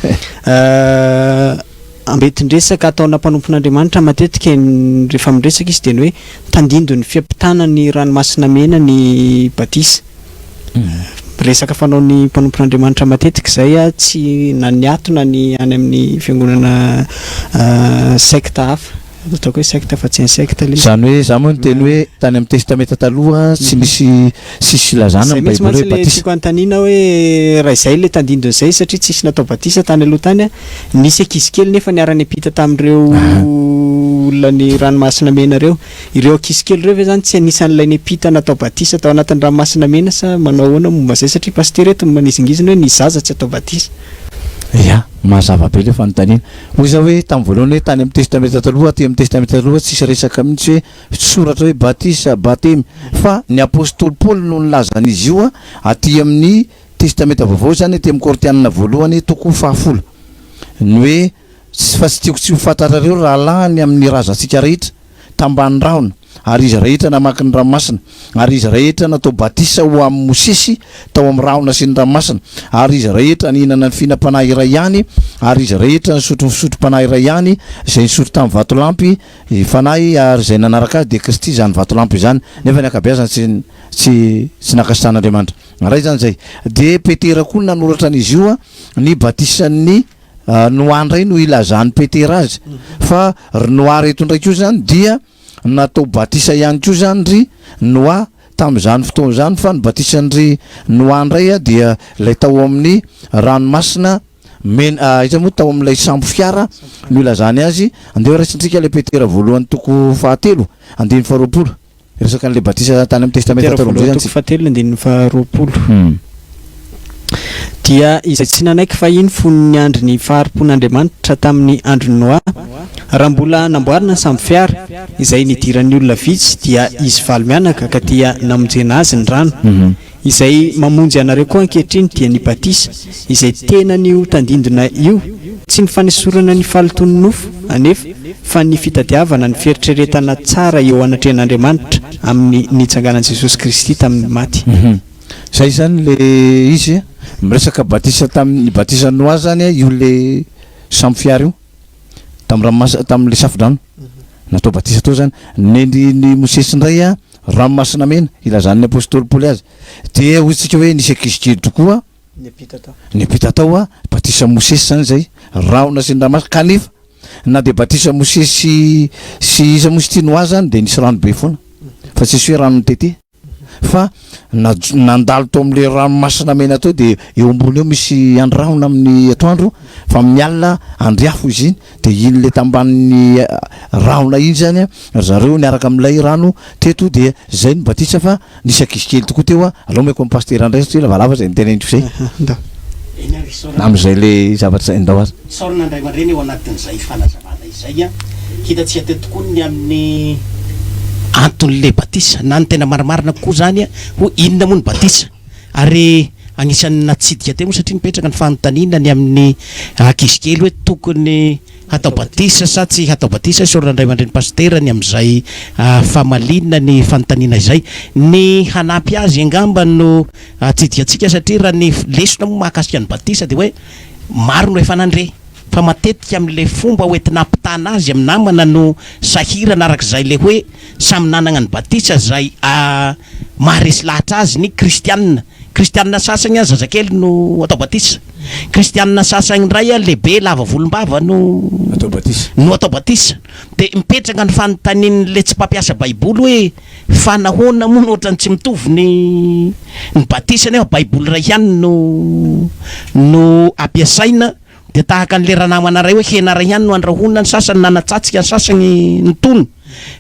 ambetindresaka ataona mpanompon'Andriamanitra matetika rehefa miresaka izy dia ny hoe tandindo ny fiampitana ny ranomasina mena ny batisa. Resaka fanao ny mpanompon'Andriamanitra matetika izay tsy na ny atona ny any amin'ny fiangonana sekta hafa. Ataoko hoe sekta fa tsy ny sekta le. Zany hoe za moa ny teny hoe tany amin'ny testamenta taloha tsy misy lazana ny Baiboly hoe batisa. Tsiko antaniana hoe raha izay le tandindony izay satria tsisy natao batisa tany aloha tany nisy ankizy kely nefa niara nipita tamin'ireo olona ny ranomasina mena ireo ankizy kely ireo ve zany tsy anisan'ilay nipita natao batisa tao anatin'ny ranomasina mena sa manao ahoana momba izay satria paster eto manizingizina hoe ny zaza tsy atao batisa. Ya, mazava be le fanontaniana. Hoy za hoe tamin'ny voalohany hoe tany amin'ny testamenta taloha aty amin'ny testamenta taloha tsisy resaka mihitsy hoe soratra hoe batisa batemy fa ny apôstôly Paul no nilaza an'izy io aty amin'ny testamenta vaovao zany aty amin'ny Korinthianina voalohany toko 10 ny hoe fa tsy tiako tsy ho fantatrareo raha lahany amin'ny razantsika rehetra tambany rahona ary izy rehetra namaky ny ranomasina ary izy rehetra natao batisa ho amin'ny Mosesy tao amin'ny rahona sy ny ranomasina ary izy rehetra nihinana ny fihinam-panahy iray ihany ary izy rehetra nisotro ny fisotro-panahy iray ihany izay nisotro tamin'ny vatolampy fanahy ary izay nanaraka azy dia Kristy zany vatolampy zany nefa ny akabeazany tsy nakasitrahan'Andriamanitra ray zany zay dia Petera koa nanoratra an'izy io ny batisan'ny Noa ndray no ilazany Petera azy fa Noa reto ndraiky io zany dia natao batisa ihany koa zany ry Noa tamin'izany fotoana zany fa ny batisan'ry Noa ndray dia ilay tao amin'ny ranomasina iza moa tao amin'ilay sambo fiara no ilazany azy. Andeha raitsintsika le Petera voalohany toko 7 andiny 20 resaka an'le batisa tany amin'ny testamenta taloha zany toko 7 andiny 20 dia izay tsy nanaiky fa iny fon'ny andro ny faharom-pon'Andriamanitra tamin'ny andro Noa raha mbola namboarina ny sambo fiara izay nidiran'ny olona vitsy dia izy valo mianaka ka dia namonjena azy ny rano izay mamonjy anareo koa ankehitriny dia ny batisa izay tena ny tandindona io tsy ny fanesorana ny faloton'ny nofo anefa fa ny fitadiavana ny fieritreretana tsara eo anatrehan'Andriamanitra amin'ny nitsanganan'i Jesosy Kristy tamin'ny maty. Zay zany le izy miresaka batisa tamin'ny batisa Noa zany io le sambo fiara io tamin'le safodrano natao batisa tao zany ny Mosesy ndray ranomasina mena ilazan'ny apôstôly Paul azy dia hoytsika hoe nisy ankizy kely tokoa nipita tao batisa Mosesy zany zay rahona sy ny ranomasina kanefa na dia batisa Mosesy sy iza mosy ty Noa zany dia nisy rano be foana fa tsisy hoe rano tete fa nandalo tao amin'le ranomasina mena tao dia eo ambony eo misy andrahona amin'ny atoandro fa amin'ny alina andriafo izy iny dia iny le tambanin'ny rahona iny zany zareo niaraka amin'ilay rano teto dia zay ny batisa fa nisy ankizy kely tokoa teo aloha maiko amin'ny pastera indray satria lavalava zay niteneniko zay amin'izay le zavatra zay ndao azy saorana indray aman-dreny eo anatin'izay fanazavana izay hitantsika teto tokoa ny amin'ny anton'le batisa na ny tena marimarina kokoa zany ho inona moa ny batisa ary agnisan'ny natsidika teo moa satria nipetraka ny fanontaniana ny amin'ny ankizy kely hoe tokony hatao batisa sa tsy hatao batisa saorana indray aman-dreny pastera ny amin'izay famalinina ny fanontaniana izay ny hanampy azy angamba no tsidikatsika satria raha ny lesona moa mahakasika ny batisa dia hoe maro no efa nandre fa matetika amin'le fomba hoentina ampitana azy amin'ny namana no sahirana arak'izay le hoe samy nanana ny batisa zay maharesy lahatra azy ny kristianina sasany a zazakely no atao batisa kristianina sasany indray lehibe lava volombava no atao batisa dia mipetraka ny fanontanian'le tsy mpampiasa baiboly hoe fa nahoana moa ohatrany tsy mitovy ny batisa nefa baiboly ray ihany no ampiasaina dia tahaka an'le raha namana ray hoe hena ray ihany no andrahonina ny sasany nanatsatsika ny sasany ny tono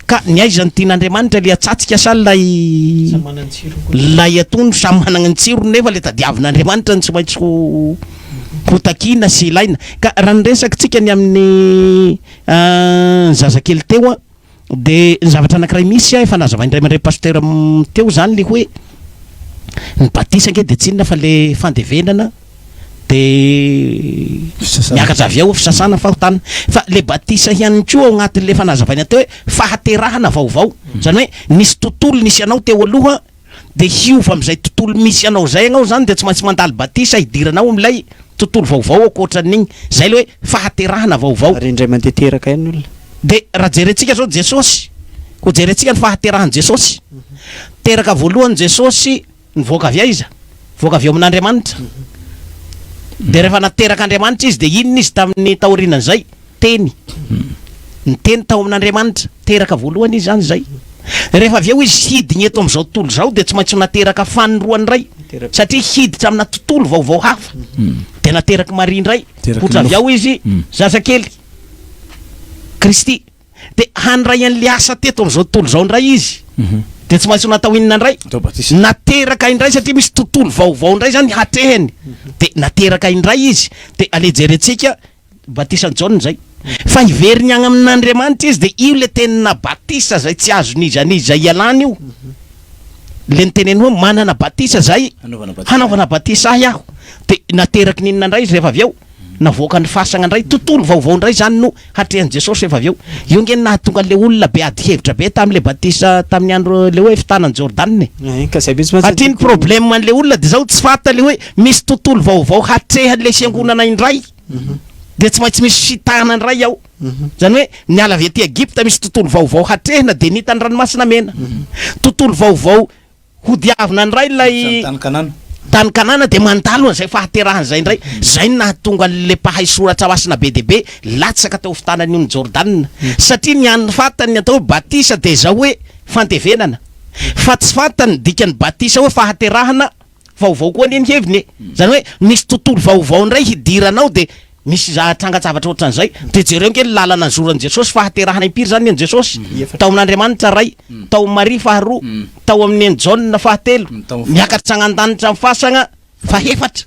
ka ny aizany tian'Andriamanitra le atsatsika sa lay atono samy manana ny tsiro nefa le tadiavin'Andriamanitra ny tsy maintsy ho takina sy ilaina ka raha nyresaka tsika ny amin'ny zazakely teo dia ny zavatra anankiray misy efa nazavaindray aman-dray pastera teo zany le hoe ny batisa ange dia tsy inona fa le fandevenana dia miakatra avy ao fisasana fahotana fa le batisa ihany koa ao anatin'le fanazavaina teo hoe fahaterahana vaovao zany hoe nisy tontolo nisy anao teo aloha dia hiova amin'izay tontolo misy anao zay anao zany dia tsy maintsy mandalo batisa hidiranao amin'ilay tontolo vaovao akoatran'igny zay le hoe fahaterahana vaovao ary indray mandeteraka ihany olona de raha jerentsika zao Jesosy ko jerentsika ny fahaterahan Jesosy teraka voalohany Jesosy nivoaka avy aiza voaka avy eo amin'Andriamanitra de rehefa nateraka Andriamanitra izy de inona izy tamin'ny taorinan zay teny ny teny tao amin'Andriamanitra teraka voalohany izy zany zay rehefa avy eo izy hidiny eto am'izao tontolo zao de tsy maintsy nateraka fanoroany ray satria hiditra amina tontolo vaovao hafa de nateraka Maria indray potra avy ao izy zazakely Kristy de handray an'le asa teto am'izao tontolo zao indray izy de tsy maintsy natao inona indray nateraka indray satria misy tontolo vaovao indray zany hatrehany de nateraka indray izy de ale jerentsika batisan'i Jaune zay fa iveriny agny amin'Andriamanitra izy de io le tenina batisa zay tsy azo nizaniza ialana io le niteneny hoe manana batisa zay hanaovana batisa aho de nateraky ninona indray izy rehefa avy eo navoaka ny fasagna indray tontolo vaovao indray zany no hatrehan'i Jesosy rehefa avy eo io nge nahatonga le olona be ady hevitra be tam'le batisa tamin'ny andro le hoe fitanan'ny Jordane ka zay mihitsy atriny problème an'le olona de zao tsy fata le hoe misy tontolo vaovao hatrehan'le fiangonana indray de tsy maintsy misy fitana indray ao zany hoe niala avy aty Egypta misy tontolo vaovao hatrehana de nitany ranomasina mena tontolo vaovao hodiavina indray lay tany Kanana de mandalo an'izay fahaterahan zay indray zay nahatonga le mpahay soratra masina be deaibe latsaka tao fitanan'io ny Jordane satria ny an'ny fatany atao hoe batisa de zao hoe fantevenana fa tsy fatany dikany batisa hoe fahaterahana vaovao koa neny heviny zany hoe misy tontolo vaovao indray hidiranao de misy trangatsavatra ohatran'izay de jereo nge lalana zoran'i Jesosy fahaterahana impiry zany ny Jesosy tao amin'Andriamanitra ray tao Maria faharoa tao amin'ny Jaune fahatelo miakatra tsangan-danitra amin'ny fasagna fahefatra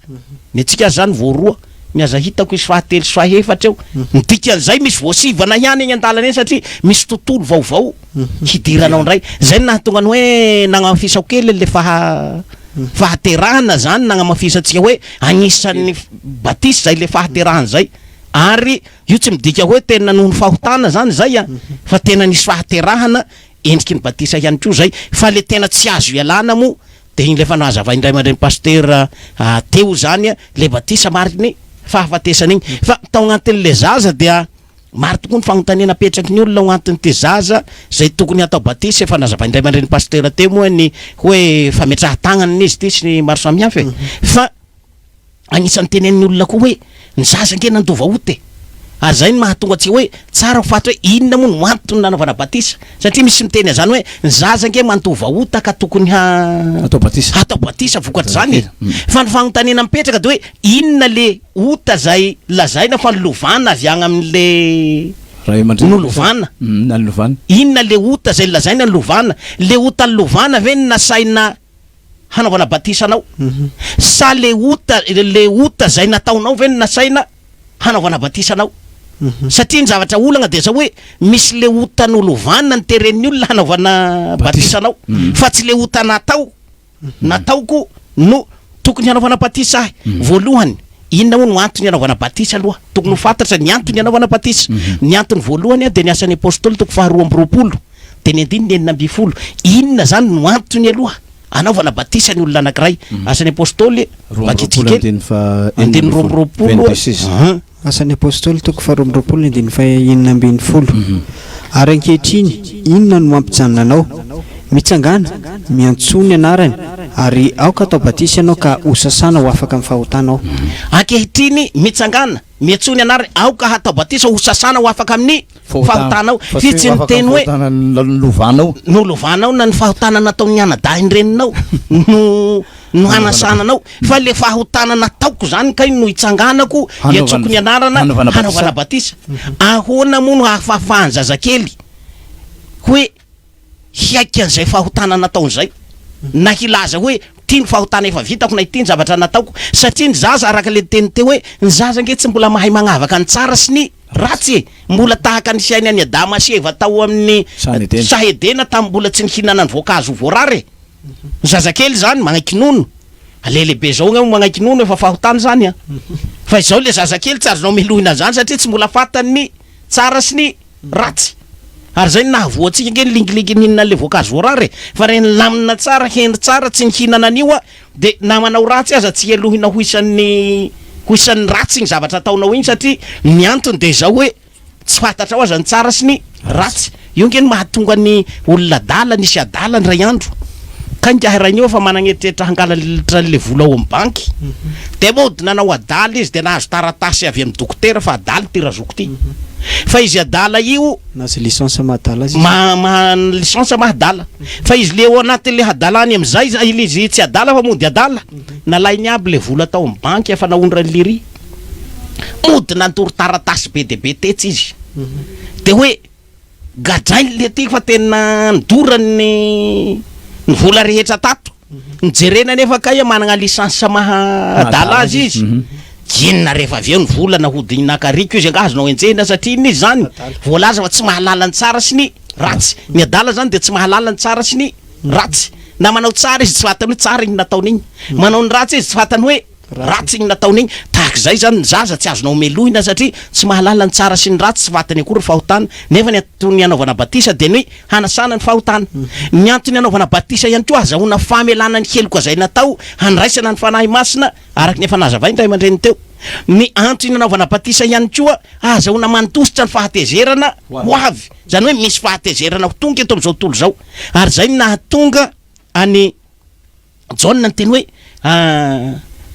ny antsika zany voaroa miaza hitako izy fahatelo sy fahefatra eo ny dikan'izay misy voasivana ihany eny an-dalana eny satria misy tontolo vaovao hidiranao indray zay nahatonga ny hoe nagnamafisao kely le fahaterahana zany nagnamafisantsika hoe agnisan'ny batisa zay le fahaterahana zay ary io tsy midika hoe tena noho ny fahotana zany zay fa tena nisy fahaterahana endriky ny batisa ihany koa zay fa le tena tsy azo ialana mo de igny lefa nahazava indray mandreny pasteur teo zany le batisa mariny fahafatesana igny fa tao agnatin'le zaza dia maro tokoa ny fagnontaniana apetraky ny olona ao agnatin'ny ty zaza zay tokony atao batisa efa nazava indray mandreny pasteur teo moa ny hoe fametrahan-tagnany izy ty sy ny maro samihafa fa agnisan'ny tenen'ny olona koa hoe ny zaza nge nandova ote ary zay ny mahatonga atsika hoe tsara hofaty hoe inona moa no antony nanaovana batisa satria misy miteny zany hoe ny zaza nge mandova ota ka tokony atao batisa vokatra zany fa ny fagnontaniana mipetraka de hoe inona le ota zay lazaina fa nilovana avy agny amin'le nolovana inona le ota zay lazaina nilovana le ota nilovana ve ny nasaina hanaovana batisa anao sa le ota zay nataonao ve ny nasaina hanaovana batisa anao satria ny zavatra olagna de zao hoe misy le ota nolovana ny teren'ny olona hanaovana batisa anao fa tsy le ota nataoko no tokony hanaovana batisa ahy voalohany inona moa no antony hanaovana batisa aloha tokony ho fantatra ny antony hanaovana batisa ny antony voalohany de ny asan'ny apôstôly toko faharoa amby roapolo de ny andiny ny enina amby folo inona zany no antony aloha anaovana batisa ny olona anankiray asan'ny apôstôly andiny roapolo asan'ny apôstôly toko faharoa amby roapolo ny andiny enina ambin'ny folo ary ankehitriny inona no mampijanona anao mitsangana miantsony anarany ary aoka atao batisa ianao ka hosasana ho afaka amin'ny fahotanao ankehitriny mitsangana miantsony anarany aoka hatao batisa hosasana ho afaka amin'ny fahotanao fi tsy miteny hoe nolovanao na ny fahotana nataon'ny anadainy reninao no hanasananao fa le fahotana nataoko zany kay no hitsanganako iatsoko ny anarana hanaovana batisa ahoana moa no hahafahafahany zazakely hoe hiaiky an'izay fahotana nataon'izay na hilaza hoe ty ny fahotana efa vitako na ity ny zavatra nataoko satria ny zaza araka le teny teo hoe ny zaza nge tsy mbola mahay magnavaka ny tsara sy ny ratsy mbola tahaka ny fiainy any Adama sy Eva tao amin'ny sahedena tamin'ny mbola tsy nihinana ny voankazo voarary ny zazakely zany magnaiky nono alelehibe zao gny magnaiky nono efa fahotana zany fa izao le zazakely tsy azonao milohina zany satria tsy mbola fatany tsara sy ny ratsy ary zay nahavoatsika nge lingilingy mihinana le voankazo voarary fa reny lamina tsara hendry tsara tsy nihinana an'io de na manao ratsy aza tsy elohina ho isan'ny ho isan'ny ratsy ny zavatra ataonao iny satria ny antony de zao hoe tsy fantatra ao aza ny tsara sy ny ratsy. Io nge ny mahatonga ny olona dala nisy adala ny ray andro ka nikahirainio fa managnetrehitra hangalatra le vola ao amin'ny banky de mody nanao adala izy de nahazo taratasy avy amin'ny dokotera fa adala ty razoko ty fa izy adala io nazy licence mahdala izy licence mahdala fa izy le ao anatin'le hadalany am'izay izy tsy adala fa mody adala nalainy aby le vola tao amin'ny banky efa naondra ny liry mody nantory taratasy be de be tetsy izy de hoe gadrainy le ty fa tena nidorany ny vola rehetra tato nijerena nefa kay managna licence mahadala azy izy inona rehefa aveo ny vola nahodiny nakariko izy angazonao enjehna satria iny izy zany voalaza fa tsy mahalala ny tsara sy ny ratsy ny adala zany de tsy mahalala ny tsara sy ny ratsy na manao tsara izy tsy fantany hoe tsara iny nataony igny manao ny ratsy izy tsy fantany hoe ratsy igny nataony igny tahak'izay zany ny zaza tsy azonao melohina satria tsy mahalala ny tsara sy ny ratsy tsy fantany akory fahotana nefa ny antony anaovana batisa de ny hoe hanasana ny fahotana ny antony anaovana batisa ihany koa azahoana famelana ny heloka zay natao handraisana ny fanahy masina araky ny efa nazavainy ray aman-dreny teo ny antony anaovana batisa ihany koa azahoana manotositra ny fahatezerana ho avy zany hoe misy fahatezerana ho tonga eto am'izao tontolo zao ary zay nahatonga any John ny teny hoe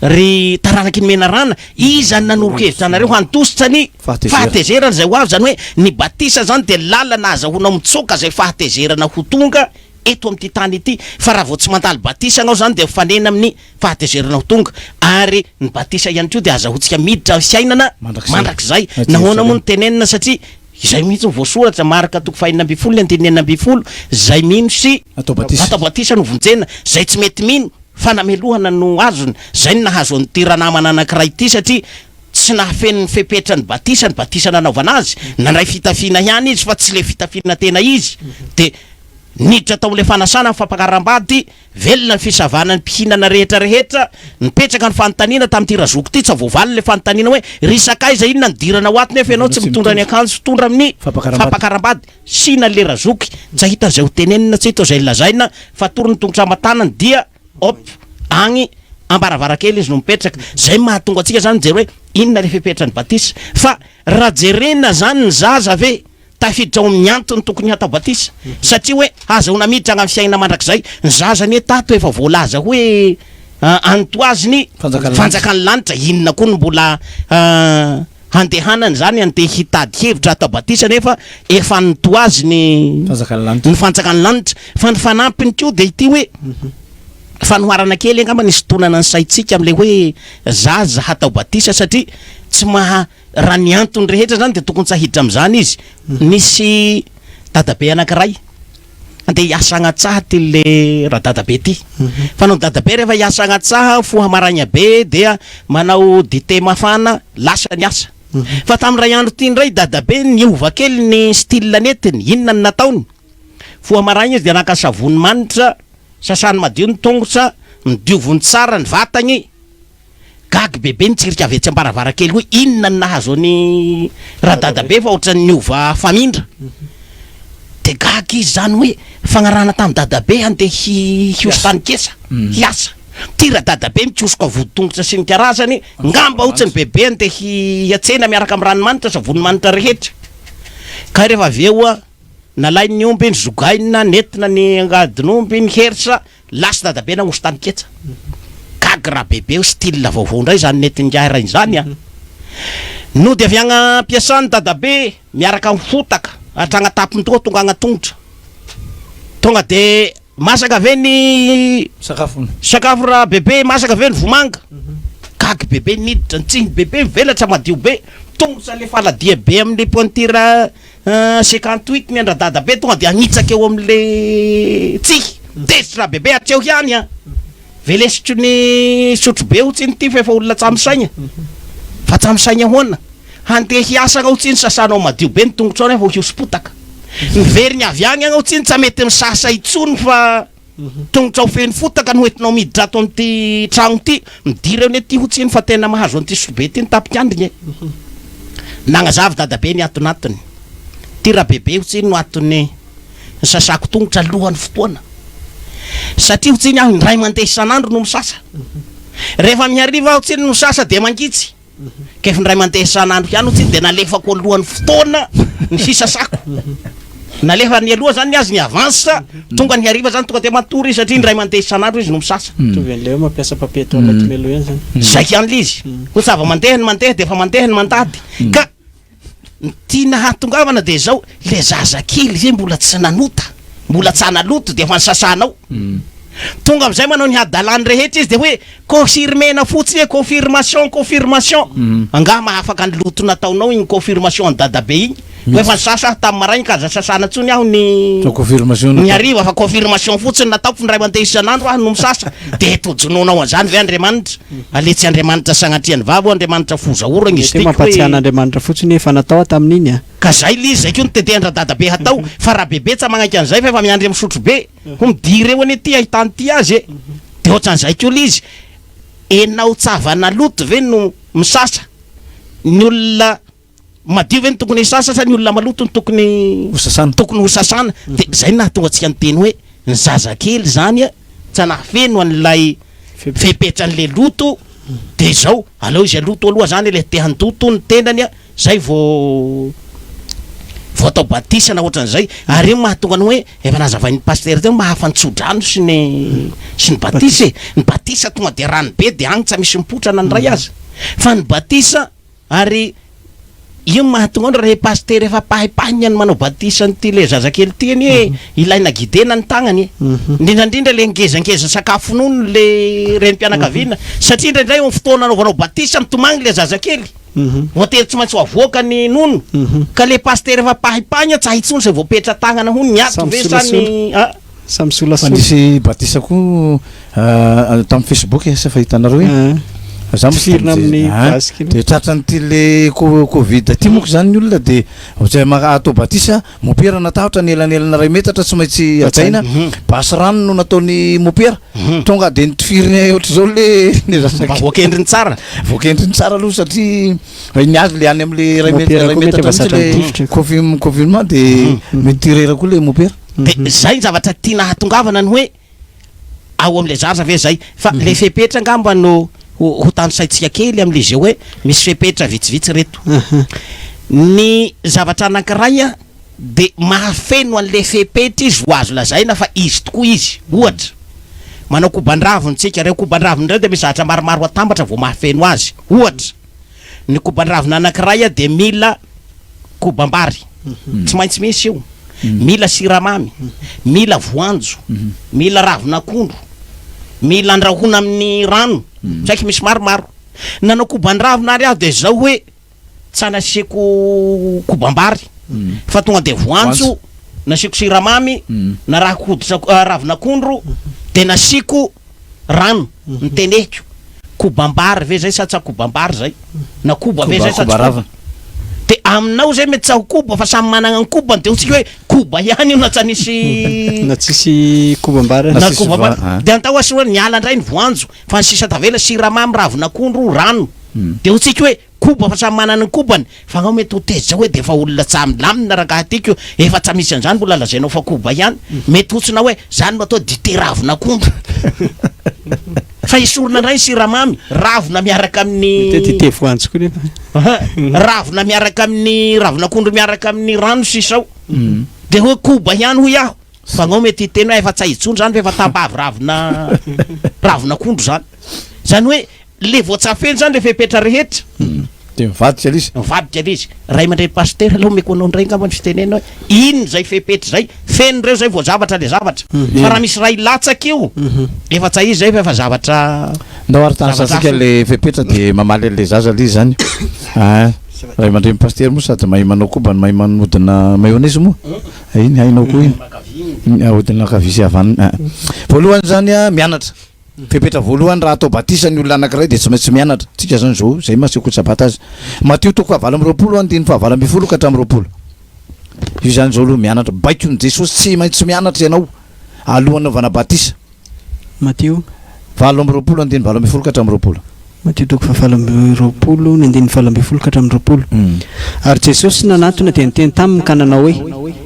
ry taranaky ny menarana izany nanoro-kevitra anareo hantositra ny fahatezerana zay ho avy zany hoe ny batisa zany de lalana azahoana mitsoka zay fahatezerana ho tonga eto am'ty tany ity fa raha vao tsy mandaly batisa anao zany de fanena amin'ny fahatezerana ho tonga ary ny batisa ihany koa de azahoantsika miditra fiainana mandrakizay nahoana moa ny tenenina satria izay mihitsy ny voasoratra maraka toko fahinina amby folo antenenina amby folo zay mino sy atao batisa no vonjena zay tsy mety mino fanamelohana no azony zay ny nahazo ny tiranamana anankiray ity satria tsy nahafen'ny fepetra ny batisa nanaovana azy nandray fitafiana ihany izy fa tsy le fitafiana tena izy de niditra tao le fanasana ny fampakaram-bady velona ny fisavana ny mpihinana rehetrarehetra nipetraka ny fanontaniana tamin'ity razoko ty tsy avoavaly le fanontaniana hoe risakaiza inona nidirana ho aty nefa ianao tsy mitondra ny akanjo fitondra amin'ny fampakaram-bady sina le razoky tsy ahita zay ho tenenina tsy hita zay lazaina fa tory ny tongotra matanany dia op agny ambaravarakely izy no mipetraka zay mahatonga atsika zany jery hoe inona le fepetra ny batisa fa raha jerena zany ny zaza ve tafiditra ao amin'ny antony tokony hatao batisa satria hoe azahoana miditra agna amin'ny fiainana mandrakizay ny zazany tato efa voalaza hoe antoaziny fanjakany lanitra inona koa no mbola handehanany zany andeha hitady hevitra atao batisa nefa efa nitoaziny ny fanjakany lanitra fa ny fanampiny koa de ity hoe fanoharana kely angamba nisy tonana ny saitsika am'le hoe zaza hatao batisa satria tsy raha ny antony rehetra zany de tokony tsy ahiditra am'zany izy nisy dadabe anankiray andeha hiasa agnatsaha ty le raha dadabe ty fa nao dadabe rehefa hiasa agnatsaha fohamaragna be dia manao dite mafana lasa ny asa fa tamin'ray andro ty ndray dadabe niova kely ny style netiny inona ny nataony fohamaragna izy de naka savony manitra sasany madio ny tongotra midiovony tsara ny vatagny gagy bebe nitsirika avetsy ambaravarakely hoe inona ny nahazo ny raha dadabe fa ohatra ny ova famindra de gagy izy zany hoe fagnarana tamin'ny dadabe andeha hiositany kesa hiasa ty raha dadabe mikosoka voditongotra sy ny karazany ngamba ohatsy ny bebe andeha hiatsena miaraka amin'ny ranomanitra savony manitra rehetra ka rehefa aveoa nalainy omby ny zogaina nentina ny angadin'omby ny heritra lasa dadabe nagnosy tany ketsa gagy raha bebe o style vaovao ndray zany netingairainy zany no de avy agna ampiasany dadabe miaraka mifotaka atragna tapony toa tonga agnatongotra tonga de masaka ave ny sakafo raha bebe masaka ave ny vomanga gagy bebe niditra nitsiny bebe mivelatra madio be tongotra le faladia be amin'ny pointira 58 ny andra dadabe tonga de agnitsaka eo am'le tsihy desitra bebe atreo hiany velesitro ny sotro be otsiny ty fa efa olona tsamisaigna fa tsamisaigna hoana handeha hiasa agna otsiny sasanao madio be ny tongotrao nefa hiosipotaka miveriny avy agny agna otsiny tsy mety misasa itsony fa tongotrao feny fotaka no entinao miditra ato am'ty tragno ty midira eo nety otsiny fa tena mahazo an'ty sobe ty ny tapikandrigny nagnazavy dadabe ny atonatony ty raha bebe otsiny no atony ny sasako tongotra alohan'ny fotoana satria otsiny aho indray mandeha isan'andro no misasa rehefa mihariva otsiny no misasa de mangitsy Kefa ndray mandeha isan'andro ihany tsy de nalefako alohan'ny fotoana ny sisasako. Nalefa ny aloha zany azy ny avance tonga ny hariva zany tonga de matory izy satria ndray mandeha isan'andro izy no misasa. Tovy an'leo mampiasa papier toilette melo ihany zany. Zay ihany lizy. Ko sava mandeha ny mandeha de fa mandeha ny mandady. Ka tiana hatongavana de zao le zazakely zay mbola tsy nanota, mbola tsy naloto de fa nisasanao. Tonga am'izay manao ny hadalany rehetra izy de hoe confirmena fotsiny confirmation. Anga mahafaka ny loto nataonao igny confirmation ny dadabe igny. Hoe fa sasa tamin'ny marainy ka sasana tsony aho ny confirmation ny hariva fa confirmation fotsiny nataoko ndray mandeha isan'andro aho no misasa de tojononao an'izany ve Andriamanitra. Aletsy Andriamanitra sagnatriany vava Andriamanitra fozaoragna izy ty mampatsiana Andriamanitra fotsiny efa natao tamin'iny ka zay lizy zay ko ny tetehandra dadabe hatao fa raha bebe tsy magnaika an'izay fa efa miandry amin'ny sotro be ho midiry eo ane ty ahitany ty azy de ohatran'izay ko lizy enao tsavana loto ve no misasa ny olona madio ve ny tokony hisasa sa ny olona maloto ny tokony hosasana de zay nahatonga antsika ny teny hoe ny zazakely zany tsy nahafeno an'ilay fepetrany le loto de zao aleo izy aloto aloha zany le tehandoto ny tenany zay vao atao batisana ohatran'izay ary mahatonga ny hoe efa nazavain'ny pasteur teo mahafantsodranno sy ny batisa ny batisa tonga de rano be de agny tsy misy mipotrana ny ray azy fa ny batisa ary io mahatonga andro raha pasteur efa pahipahiny any manao batisa ny ty le zazakely ty any hoe ilaina gidena ny tagnany indrindrandrindra le ngezangeza sakafo nono le renim-pianakaviana satria indraindray eo fotoana anaovanao batisa mitomagny le zazakely voatery tsy maintsy avoaka ny nono ka le pasteur efa pahipahiny tsy ahitsony zay voapetra tagnana hony niato ve sany samsolanisy batisa ko tamin'ny Facebook sa fahitanareo firina amin'ny basque de tratrany ty le covid ty moko zany ny olona de zay atao batisa mopera natahotra ny elanelana ray metatra tsy maintsy atsaina basy rano no nataony mopera tonga de nitifiriny ohatra zao le voakendriny tsara voakendriny tsara aloha satria ny azy le any am'le ray metatra le confinement de mety rera koa le mopera de zay zavatra tiana hatongavana ny hoe ao am'le zaza ve zay fa le fepetra ngamba no ho tanosaitsika kely am'le zay hoe misy fepetra vitsivitsy reto ny zavatra anankiray de mahafeno an'le fepetra izy ho azo lazaina fa izy tokoa izy ohatra manao koban-dravony tsika reo koban-dravony reo de misy zavatra maromaro atambatra vao mahafeno azy ohatra ny koban-dravona anankiray de mila kobam-bary tsy maintsy misy io mila siramamy mila voanjo mila ravin'akondro mila andrahona amin'ny rano saiky misy maromaro nanao koban-dravona ary aho de zao hoe tsy anasiako kobam-bary fa tonga de voanjo nasiako siramamy na raha koditra ravin'akondro de nasiako rano nitenehiko kobam-bary ve zay sa tsy kobam-bary zay na koba ve zay sa tsy de aminao zay mety tsaho koba fa samy managna ny kobany de otsika hoe koba ihany io na tsy nisy na tsisy kobam-bary de antao asy hoe niala ndray ny voanjo fa ny sisa tavela siramamy ravin'akondro rano de otsika hoe koba fa samy manana ny kobany fa anao mety hotezitra hoe de efa olona tsy amilamina raha tiako efa tsy misy an'izany mbola lazainao fa koba ihany mety otsina hoe zany no atao dité ravin'akondro fa isorona ndray siramamy ravina miaraka amin'ny dité voanjo koa nefa ravina miaraka amin'ny ravin'akondro miaraka amin'ny rano sisao de hoe koba ihany ho iaho fa anao mety hiteny hoe efa tsy ahitsony zany fa efa tambavy ravin'akondro zany hoe le voatsafeny zany le fepetra rehetra de mivadika alizy ray mandray pasteur aloha meko anao ndray ngamba ny fitenena hoe ino zay fepetra zay feno reo zay vao zavatra le zavatra fa raha misy ray latsaka io efa tsy izy zay fa efa zavatra ndao ary tanysasika le fepetra de mamaly le zaza lizy zany ray mandray pasteur moa sady mahay manao kobany mahay manodina mayonnaise moa iny hainao koa iny ahodina kavisy avany voalohany zany mianatra fepetra voalohany raha atao batisa ny olona anankiray de tsy maintsy mianatra tsika zany zao zay masiko sabata azy Matio toko 7:20 andiny 7:20 ka 8:20 io zany zao aloha mianatra baiko ny Jesosy tsy maintsy mianatra ianao alohan'ny anaovana batisa Matio 7:20 andiny 7:20 ka 8:20 Matio toko 7:20 ny andiny 7:20 ka 8:20 ary Jesosy nanatona de niteny taminy ka nanao hoe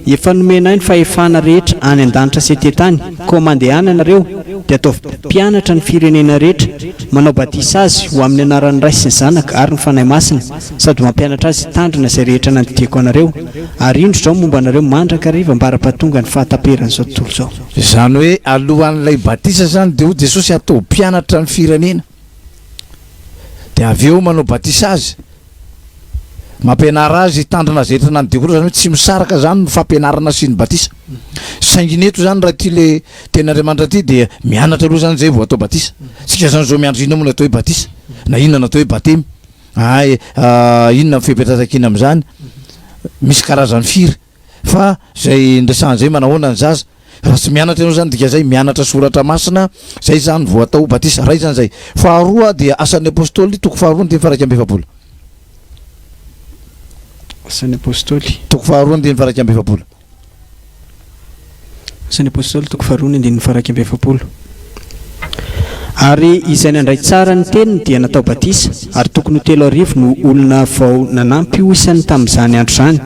efa nomenay ny fahefana rehetra any an-danitra sy etetany ko mandehana nareo dia ataovy mpianatra ny firenena rehetra manao batisa azy ho amin'ny anaran'ny ray sy ny zanaka ary ny fanahy masina sady mampianatra azy tandrina izay rehetra nandidiako anareo ary indro izao momba anareo mandraka riva mba ara-pahatonga ny fahataperan'izao tontolo izao. Zany hoe alohan'ilay batisa zany dia ho Jesosy atao mpianatra ny firenena dia avy eo manao batisa azy mampianara azy tandrina zetra nandidiako zany hoe tsy misaraka zany ny fampianarana sy ny batisa saingineto zany raha ty le tenyandriamanitra ty dia mianatra aloha zany zay vao atao batisa sika zany zao miandro inona moa natao hoe batisa na inona natao hoe batemy ay inona mifepetratakina am'izany misy karazany firy fa zay ndresan'zay manahoana ny zaza raha tsy mianatra ianao zany dika zay mianatra soratra masina zay zany vao atao batisa ray zany zay faharoa dia asan'ny apôstôly toko faharoa ny teny faraika amby efapolo asan'ny apôstôly toko faharoa ny teny faraika amby efapolo asan'ny apôstôly toko faharoa ny andininy faraika amby efapolo ary izay nandray tsara ny teniny dia natao batisa ary tokony ho 3 arivo no olona vao nanampy ho isany tamin'izany andro zany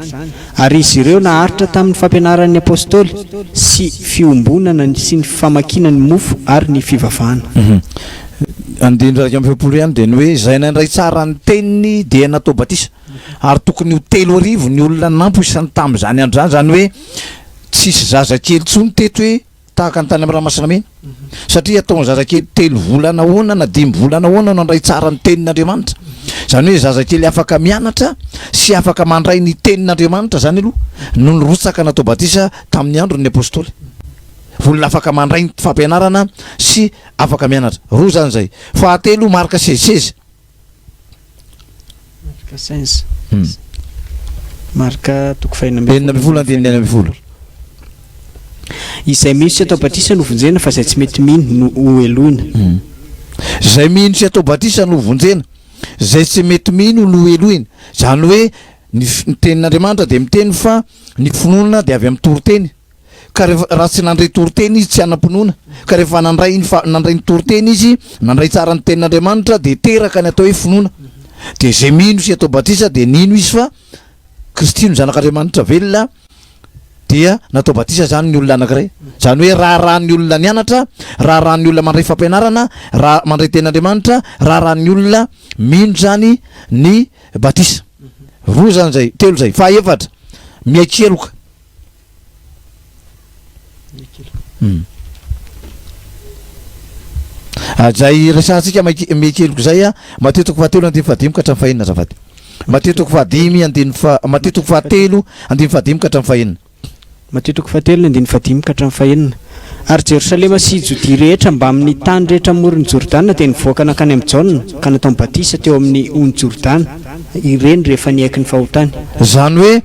ary izy ireo naharitra tamin'ny fampianaran'ny apôstôly sy fiombonana sy ny famakinany mofo ary ny fivavahana. Andiny raika amby efapolo ihany dia ny hoe izay nandray tsara ny teniny dia natao batisa ary tokony ho 3 arivo ny olona nampy ho isany tamin'izany andro zany zany hoe tsisy zazakely tsony teto hoe tahaka ny tany amin'ny rahamasina mena satria ataony zazakely 3 volana hoana na 5 volana hoana no andray tsara ny tenin'Andriamanitra zany hoe zazakely afaka mianatra sy afaka mandray ny tenin'Andriamanitra zany aloha no nyrotsaka natao batisa tamin'ny andro ny apôstôly olona afaka mandray ny fampianarana sy afaka mianatra roa zany zay fahatelo marika 16 marika toko enina amby folo andininy 8 amby folo izay mino sy atao batisa no vonjena fa zay tsy mety mino no ho eloina zay mino sy atao batisa no vonjena zay tsy mety mino no eloina zany hoe ny tenin'Andriamanitra dia miteny fa ny finoana dia avy amin'ny toroteny ka rehefa raha tsy nandray toroteny izy tsy anam-pinoana ka rehefa nandray ny toroteny izy nandray tsara ny tenin'Andriamanitra dia teraka ny atao hoe finoana dia zay mino sy atao batisa dia nino izy fa Kristy no zanak'Andriamanitra velona dia natao batisa zany ny olona anankiray zany hoe raha-rahan'ny olona nianatra raha-rahan'ny olona mandray fampianarana raha mandray tenin'Andriamanitra raha-rahan'ny olona mino zany ny batisa roa zany zay telo zay fahaefatra miaikeloka zay resantsika miaikeloka zay a matetoko fahatelo andiny fahadimy ka hatramin'ny fahenina zafady matetoko fahadimy andiny matetoko fahatelo andiny fahadimy ka hatramin'ny fahenina matetoko fahatelo ny andiny fahadimy ka hatramin'ny fahenina ary Jerosalema sy Jodia rehetra mba amin'ny tany rehetra morony Jordana dia nivoaka nakany amin'ny Jaona ka natao batisa teo amin'ny ony Jordana ireny rehefa niaiky ny fahotany zany hoe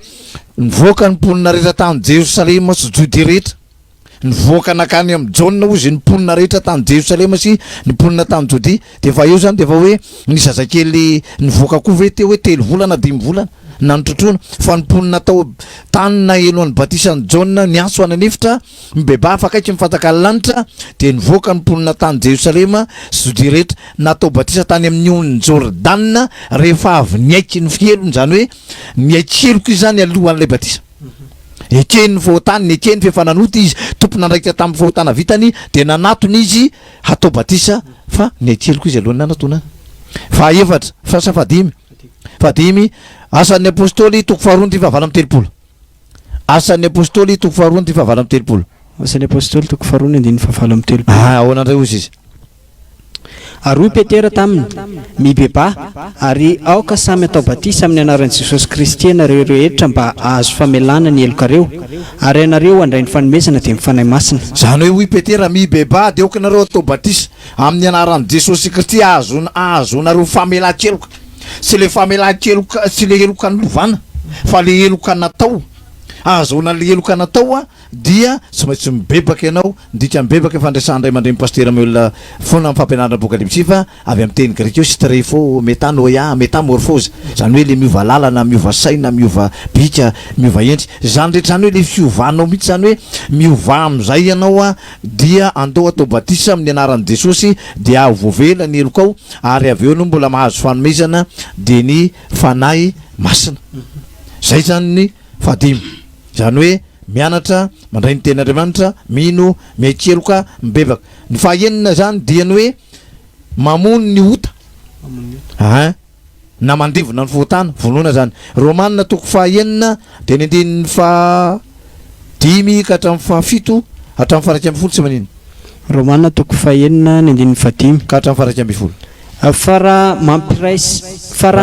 nivoaka ny mponina rehetra tany Jerosalema sy Jodia rehetra nivoaka nakany amin'ny Jaona ozy ny mponina rehetra tany Jerosalema sy ny mponina tany Jodia dia fa eo zany dia fa hoe ny zazakely nivoaka koa ve teo hoe 3 volana 5 volana na nitrotrona fa nimponina tao tany na elohan'ny batisa ny Jaona ny anso ananefitra mibeba afakaiky mifantaka ny lanitra dia nivoaka ny mponina tany Jerosalema sy Jodia rehetra natao batisa tany amin'ny on'ny Jordana rehefa avy niaiky ny fielony zany hoe niaikeloko izy zany alohan'ilay batisa ekeny ny fahotany ekeny fifananoty izy tompona andraikitra tamin'ny fahotana vitany dia nanatony izy hatao batisa fa niaikeloko izy alohan'ny nanatona fahaefatra fahadimy asan'ny apôstôly toko faharoa ny fahavalana amby telopolo asan'ny apôstôly toko faharoa ny fahavalana amby telopolo asan'ny apôstôly toko faharoa ny andiny fahavalo amby telopolo ahoana indray ozy izy ary Petera taminy mibeba ary aoka samy atao batisa amin'ny anaran'i Jesosy Kristy ianareo rehetra mba ahazo famelana ny elokareo ary ianareo andray ny fanomezana dia mifanahy masina zany hoe hoy Petera mibeba dia aoka nareo atao batisa amin'ny anaran'i Jesosy Kristy ahazonareo famelan-keloka sy le famelan-keloka sy le eloka ny lovana fa le eloka natao ahazona le eloka natao a dia tsy maintsy mibebaka ianao ndika mibebaka fandraisandray mandray pastera amy olona foana amin'ny fampianarana apokalypsy fa avy amin'ny teny greka eo sitre fo metanoia metamorphose zany hoe le miova lalana miova saina miova bika miova endry zany rehetra zany hoe le fiovanao mihitsy zany hoe miova am'izay ianao a dia andao atao batisa amin'ny anaran'i Jesosy dia avoavela ny eloka ao ary avy eo no mbola mahazo fanomezana dia ny fanahy masina zay zany ny fahadimy zany hoe mianatra mandray ny ten'Andriamanitra mino miaikeloka mibebaka ny fahaenina zany dia ny hoe mamono ny ota na mandevona ny fohotana vonoana zany Romanina toko fahaenina de ny andininy fa 5 ka hatramin'ny fahafito hatramin'ny faraika ambin'ny folo tsy manino Romanina toko fahaenina ny andininy fa 5 ka hatramin'ny faraika ambin'ny folo fara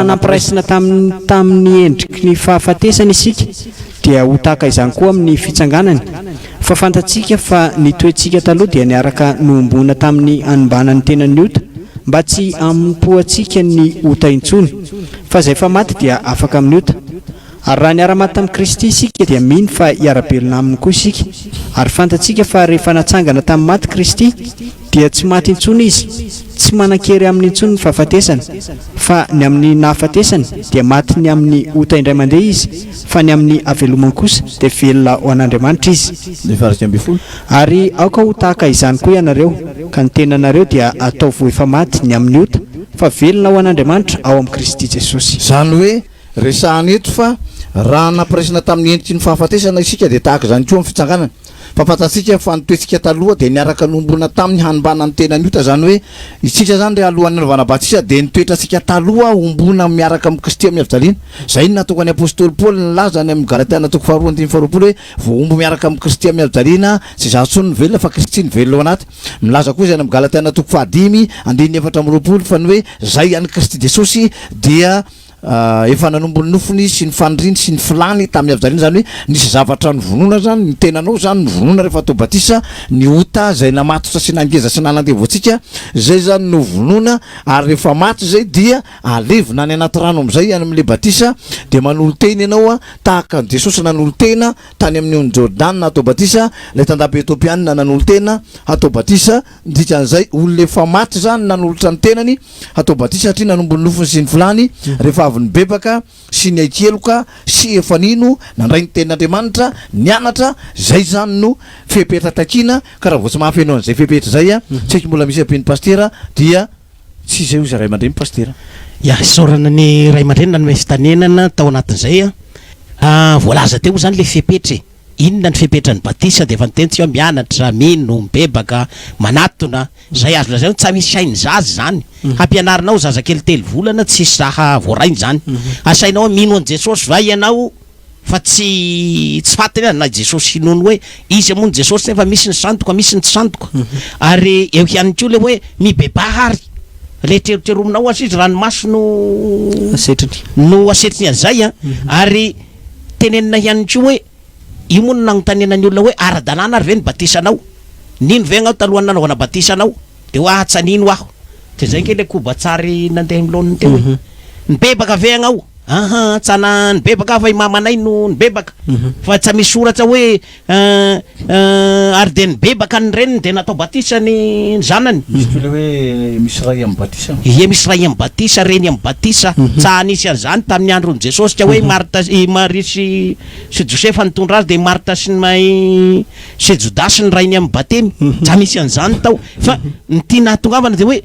nampiraisina tamin'ny endriky ny fahafatesana isika dia ho tahaka izany koa amin'ny fitsanganany fa fantatsika fa ny toetsika taloha dia niaraka noombona tamin'ny anombanany tenan'ny ota mba tsy ampoantsika ny ota intsony fa izay fa maty dia afaka amin'ny ota ary raha niara-maty tamin'ny Kristy isika dia mino fa hiara-belona aminy koa isika ary fantatsika fa rehefa natsangana tamin'ny maty Kristy dia tsy maty intsony izy tsy manan-kery amin'ny intsony ny fahafatesana fa ny amin'ny nahafatesany dia maty ny amin'ny ota indray mandeha izy fa ny amin'ny avelomany kosa dia velona ho an'Andriamanitra izy ary aoka ho tahaka izany koa ianareo ka ny tenanareo dia ataovy efa maty ny amin'ny ota fa velona ho an'Andriamanitra ao amin'ny Kristy Jesosy zany hoe resahany eto fa raha nampiraisina tamin'ny endriky ny fahafatesana isika dia tahaka zany koa amin'ny fitsanganana fa fantatsika fa nytoetsika taloha dia niaraka nombona tamin'ny hanimbana ny tenany ota zany hoe isika zany re alohan'ny nanovana batisa dia nitoetra sika taloha ombona miaraka amin'ny Kristy amin'ny avijaliana zay ny natokany apôstôly Paoly nilaza any amin'ny Galatiana toko 4:20 hoe voaombo miaraka amin'ny Kristy amin'ny avijaliana tsy zaho ny velona fa Kristy ny velona ao anaty milaza koa izy any amin'ny Galatiana toko 5:4 fa ny hoe zay any Kristy Jesosy dia efa nanombony nofony sy ny faniriny sy ny filany tamin'ny avijaliana zany hoe nisy zavatra ny vonona zany ny tenanao zany ny vonona rehefa atao batisa ny ota zay namatotra sy nangeza sy nanandevo antsika zay zany no vonona ary rehefa maty zay dia alevina any anaty rano am'izay any amin'le batisa de manolo tena ianao tahaka Jesosy nanolo tena tany amin'ny ony Jordan atao batisa le tandapa Etiopiana nanolo tena atao batisa dikan'izay olona efa maty zany nanolotra ny tenany atao batisa satria nanombony nofony sy ny filany rehefa ny bebaka sy ny aikeloka sy efanino nandray ny ten'Andriamanitra nianatra zay zany no fepetra takina ka raha vao tsy mahafenao an'izay fepetra zay tsaiky mbola misy ampiny pastera dia tsy zay izy ray aman-dreny pastera isaorana ny ray aman-dreny nanome fitanenana tao anatin'izay voalaza teo zany le fepetra inona ny fepetra ny batisa dia efa nitentsika mianatra mino mibebaka manatona zay azo lazay tsy misy sainy zazy zany hampianarinao zazakely 3 volana tsy saha voarainy zany asainao mino an Jesosy va ianao fa tsy fatany na Jesosy inono hoe izy moa Jesosy nefa misy ny sandoka misy ny tsy sandoka ary eo ihany koa le hoe mibebahary le treroterominao azy izy ranomaso no asetriny an'izay ary tenenina ihany koa hoe io moa no nagnotanenany olona hoe ara-dalàna ary ve ny batisanao nino ve gnao talohan'ny nanaovana batisanao de ho atsanino aho de zay ke le kobatsary nandeha miloniny teo hoe nibebaka ve gnao tsana nibebaka fa imamanay no nibebaka fa tsy misy soratra hoe ary de nibebaka ny reniny de natao batisa ny zanany hoe misy ray amin'ny batisa misy ray amin'ny batisa reny amin'ny batisa tsahanisy an'izany tamin'ny andron'i Jesosy ka hoe Marta Maria sy Josefa nitondra azy de Marta sy sy Jodasy ny rainy amin'ny batemy tsa misy an'izany tao fa ny tia nahatongavana de hoe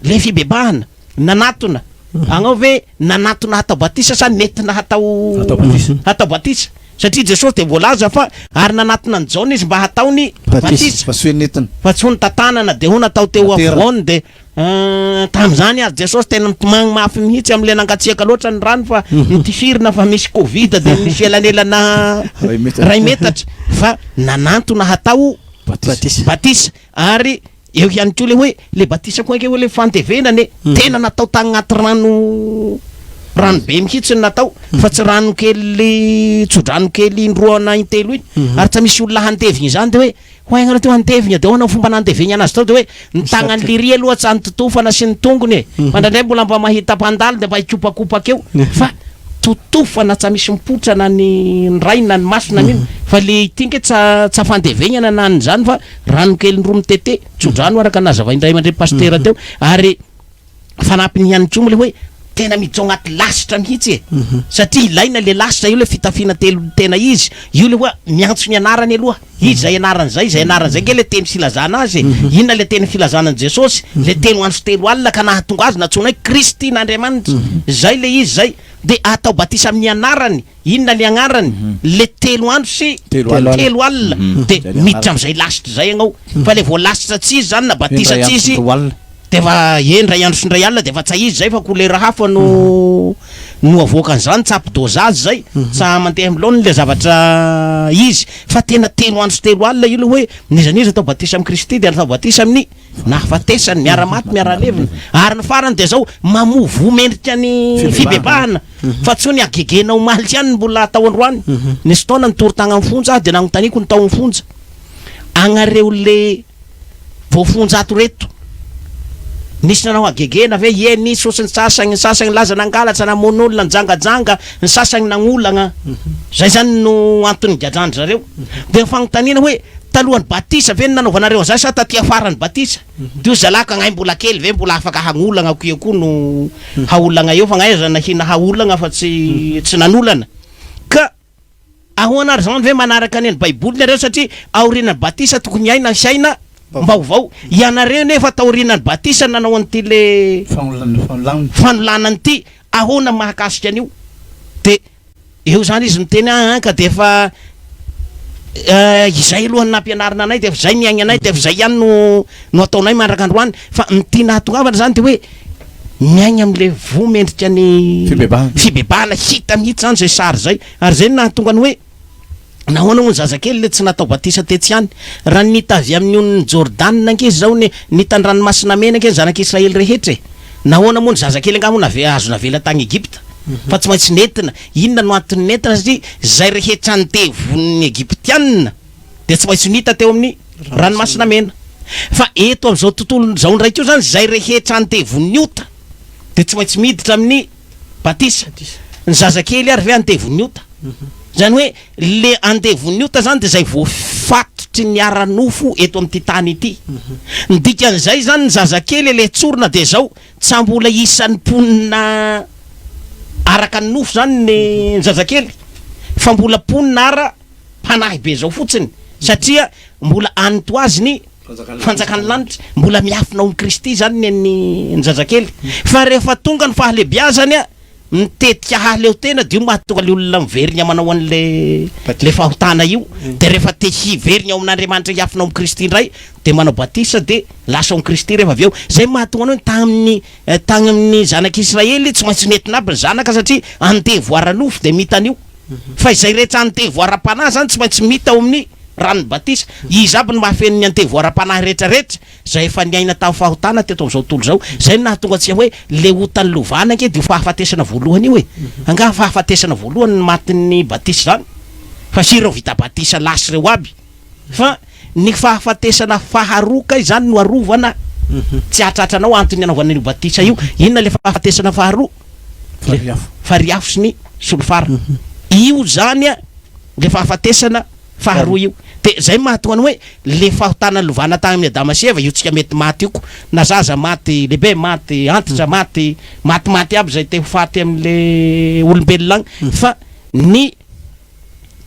le fibebahana nanatona agnao ve nanatona hatao batisa sa netina hatao batisa satria Jesosy de voalaza fa ary nanatona ny Jaona izy mba hataony batisa fa tsy hoe netina fa tsy hony tatanana de ho natao teo avoany de tam'izany azy Jesosy tena magny mafy mihitsy am'le nangatsiaka loatra ny rano fa nitifirina fa misy Covid de misy elanelana ray metatra fa nanatona hatao batisa ary eo ihany koa le hoe le batisa koa ke hoe le fantevenany tena natao tagny anaty rano be mihitsy natao fa tsy rano kely tsodrano kely indroana intelo iny ary tsy misy olona hantevigny zany de hoe hoaigna teo hantevigny de hoana fomba nantevigny anazy tao de hoe ny tagnany liria aloha tsy antotofana sy ny tongony mandradray mbola mba mahita mpandalo de mba hikopakopaka eo fa totofana tsy misy mipotrana ny raina ny masona mino fa le itinke tsy fandevegnana nany zany fa rano kely ndro mitete tsodrano araka nazava indray mandray pastera teo ary fanampiny ihany koa le hoe tena miditsao agnaty lasitra mihitsy satria ilaina le lasitra io le fitafiana tena izy io le hoe miantso ny anarany aloha izy zay anaran'zay ke le teny filazana azy inona le teny filazanan'i Jesosy le teny ho andro telo alina ka nahatonga azy natsoina hoe Kristy n'Andriamanitra zay le izy zay de atao batisa amin'ny anarany inona le agnarany le 3 andro sy 3 alina de miditra am'izay lasitra zay ianao fa le vao lasitra tsy izy zany na batisa tsy izy de fa endray andro sy ndray alina de fa tsy izy zay fa kolera hafa no avoaka an'izany tsapy dosage zay sa mandeha am'laony le zavatra izy fa tena 3 andro sy 3 alina io le hoe nizanizy atao batisa amin'ny Kristy de atao batisa amin'ny nahafatesany miara-maty miara-levina ary ny farany de zao mamovo mendrika ny fibebahana fa tsy ho ny agegenao malitsy ihany mbola atao androany nisy taona nitory-tagna amin'ny fonja de nagnotaniko ny tao amin'ny fonja agnareo le voafonjato reto nisy nanao agegena ve nisy sosy ny sasagny laza nangalatsy namon'olona njangajanga ny sasagny nagnolagna zay zany no antony gadrandry zareo de fagnotaniana hoe talohany batisa ve nanaovanareo zay sa taty afarany batisa de io zalaka gnay mbola kely ve mbola afaka hagnolagna ko io koa no haolagna eo fa gnay nahina haolagna fa tsy nanolana ka ahoana ary zany ve manaraka aneny baiboly nareo satria aorinany batisa tokony aina saina mbaovao ianareo nefa taorinany batisa nanao an'ity le fanolanany ity ahoana mahakasika an'io de eo zany izy miteny ka de fa izay alohan'ny nampianarina anay de fa zay niaigny anay de fa zay ihany no ataonay manaraka androany fa nitiana hatongavana zany de hoe miaigny am'le vomendrika ny fibebahana hita mihitsy zany zay sary zay ary zay nahatonga ny hoe nahoana moa ny zazakely le tsy natao batisa tetsy ihany raha nita avy amin'ny on'ny Jordan ankizy zao nita ny ranomasina mena anke ny zanak'Israely rehetra nahoana moa ny zazakely angamo azo navela tagny Egypta fa tsy maintsy nentina inona no antony nentina satria zay rehetra nitevon'ny Egyptianina de tsy maintsy nita teo amin'ny ranomasina mena fa eto am'izao tontolo zao ndraiky io zany zay rehetra antevon'ny ota de tsy maintsy miditra amin'ny batisa ny zazakely ary ve antevon'ny ota zany hoe le andevon'ny ota zany de zay voafatotry ny aranofo eto amin'ity tany ity ny dikan'izay zany ny zazakely le tsorona de zao tsy mbola isan'ny ponina araka ny nofo zany ny zazakely fa mbola ponina ara panahy be zao fotsiny satria mbola anto azy ny fanjakany lanitra mbola miafina amin'ny Kristy zany ny zazakely fa rehefa tonga ny fahalebiazany mitetika haleo tena de io mahatonga le olona miverigna manao an'le fahotana io de rehefa te hiverigna ao amin'Andriamanitra hiafina amin'ny Kristy indray de manao batisa de lasa amin'ny Kristy rehefa avy eo zay mahatonga anao tagny amin'ny zanak'Israely tsy maintsy nentina aby ny zanaka satria andevo aranofo de mita an'io fa izay rehetra andevo ara-panahy zany tsy maintsy mita ao amin'ny ranony batisa izy aby ny mahafeny ny antevo ara-panahy rehetrarehetra zay efa niaina tao fahotana teto am'izao tontolo zao zay nahatonga antsika hoe le otany lovana anke de fahafatesana voalohany io anga fahafatesana voalohany ny matin'ny batisa zany fa sireo vita batisa lasy reo aby fa ny fahafatesana faharoka zany no arovana tsy atratranao antony anaovana io batisa io inona le fahafatesana faharoa fariafo sy ny solofara io zany le fahafatesana faharoa io de zay mahatonga hoe le fahotana lovana tagny amin'ny Adama sy Eva io tsika mety maty io na zaza maty lehibe maty antitra maty aby zay te ho faty amin'le olombelona agny fa ny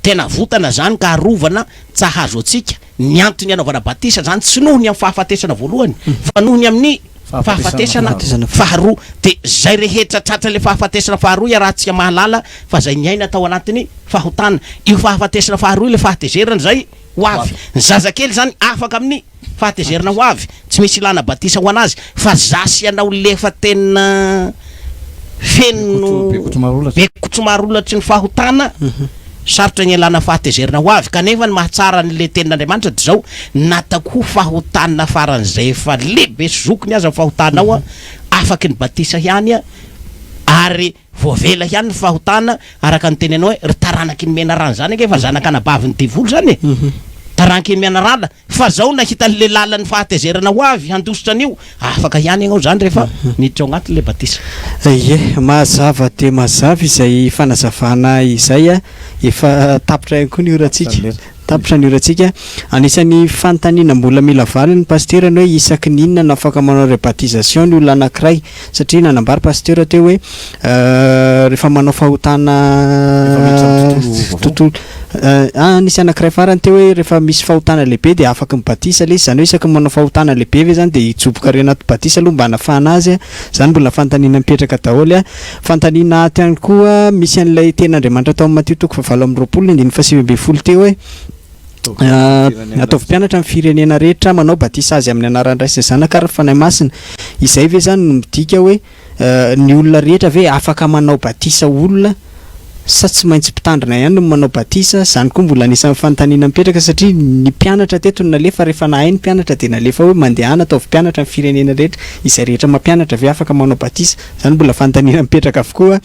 tena votana zany ka arovana tsahazo atsika ny antony anaovana batisa zany tsy noho ny amin'ny fahafatesana voalohany fa noho ny amin'ny fahafatesana faharoa de zay rehetra tratra le fahafatesana faharoa iarahantsika mahalala fa zay niaina tao anatiny fahotana io fahafatesana faharoa le fahatezerana zay hoavy ny zazakely zany afaka amin'ny fahatezerana hoavy tsy misy ilana batisa ho anazy fa zasy anao lefa tena feno be kotsomarolatry ny fahotana sarotra ny alana fahatezerana hoavy kanefa ny mahatsara n'le tenin'Andriamanitra de zao natako fahotana faran'izay efa lehibe zokony aza fahotanao afaky ny batisa ihany ary voavela ihany ny fahotana araka ny tenenao hoe ry taranaky ny mena rano zany ake fa zanaka anabavy ny divolo zany taranaky ny mena rano fa zao nahita le lalan'ny fahatezerana hoavy handositra an'io afaka ihany ianao zany rehefa niditra ao agnatin'le batisa mazava izay fanazavana izay efa tapitra ihany koa ny oratsika tapitra ny oratsika. Anisan'ny fanontaniana mbola mila valy ny pasteur ny hoe isaky ninona no afaka manao rebaptisation ny olona anankiray, satria nanambary pasteur teo hoe rehefa manao fahotana tontolo nisy anankiray farany teo hoe rehefa misy fahotana lehibe dia afaka mibatisa le izy, zany hoe isaky manao fahotana lehibe ve zany dia hijoboka re anaty batisa aloha mba hanafahana azy a. Zany mbola fanontaniana mipetraka daholo a. Fanontaniana aty ihany koa misy an'ilay ten'Andriamanitra tao amin'ny Mateo 7:20 teo hoe ataovy mpianatra amin'ny firenena rehetra manao batisa azy amin'ny anaran'ny Ray sy ny Zanaka ary Fanahy Masina. Izay ve zany no midika hoe ny olona rehetra ve afaka manao batisa olona sa tsy maintsy mpitandrina ihany no manao batisa? Zany koa mbola anisan'ny fanontaniana mipetraka, satria ny mpianatra teto no nalefa rehefa nahay ny mpianatra dia nalefa hoe mandehana ataovy mpianatra amin'ny firenena rehetra, izay rehetra mampianatra ve afaka manao batisa? Zany mbola fanontaniana mipetraka avokoa.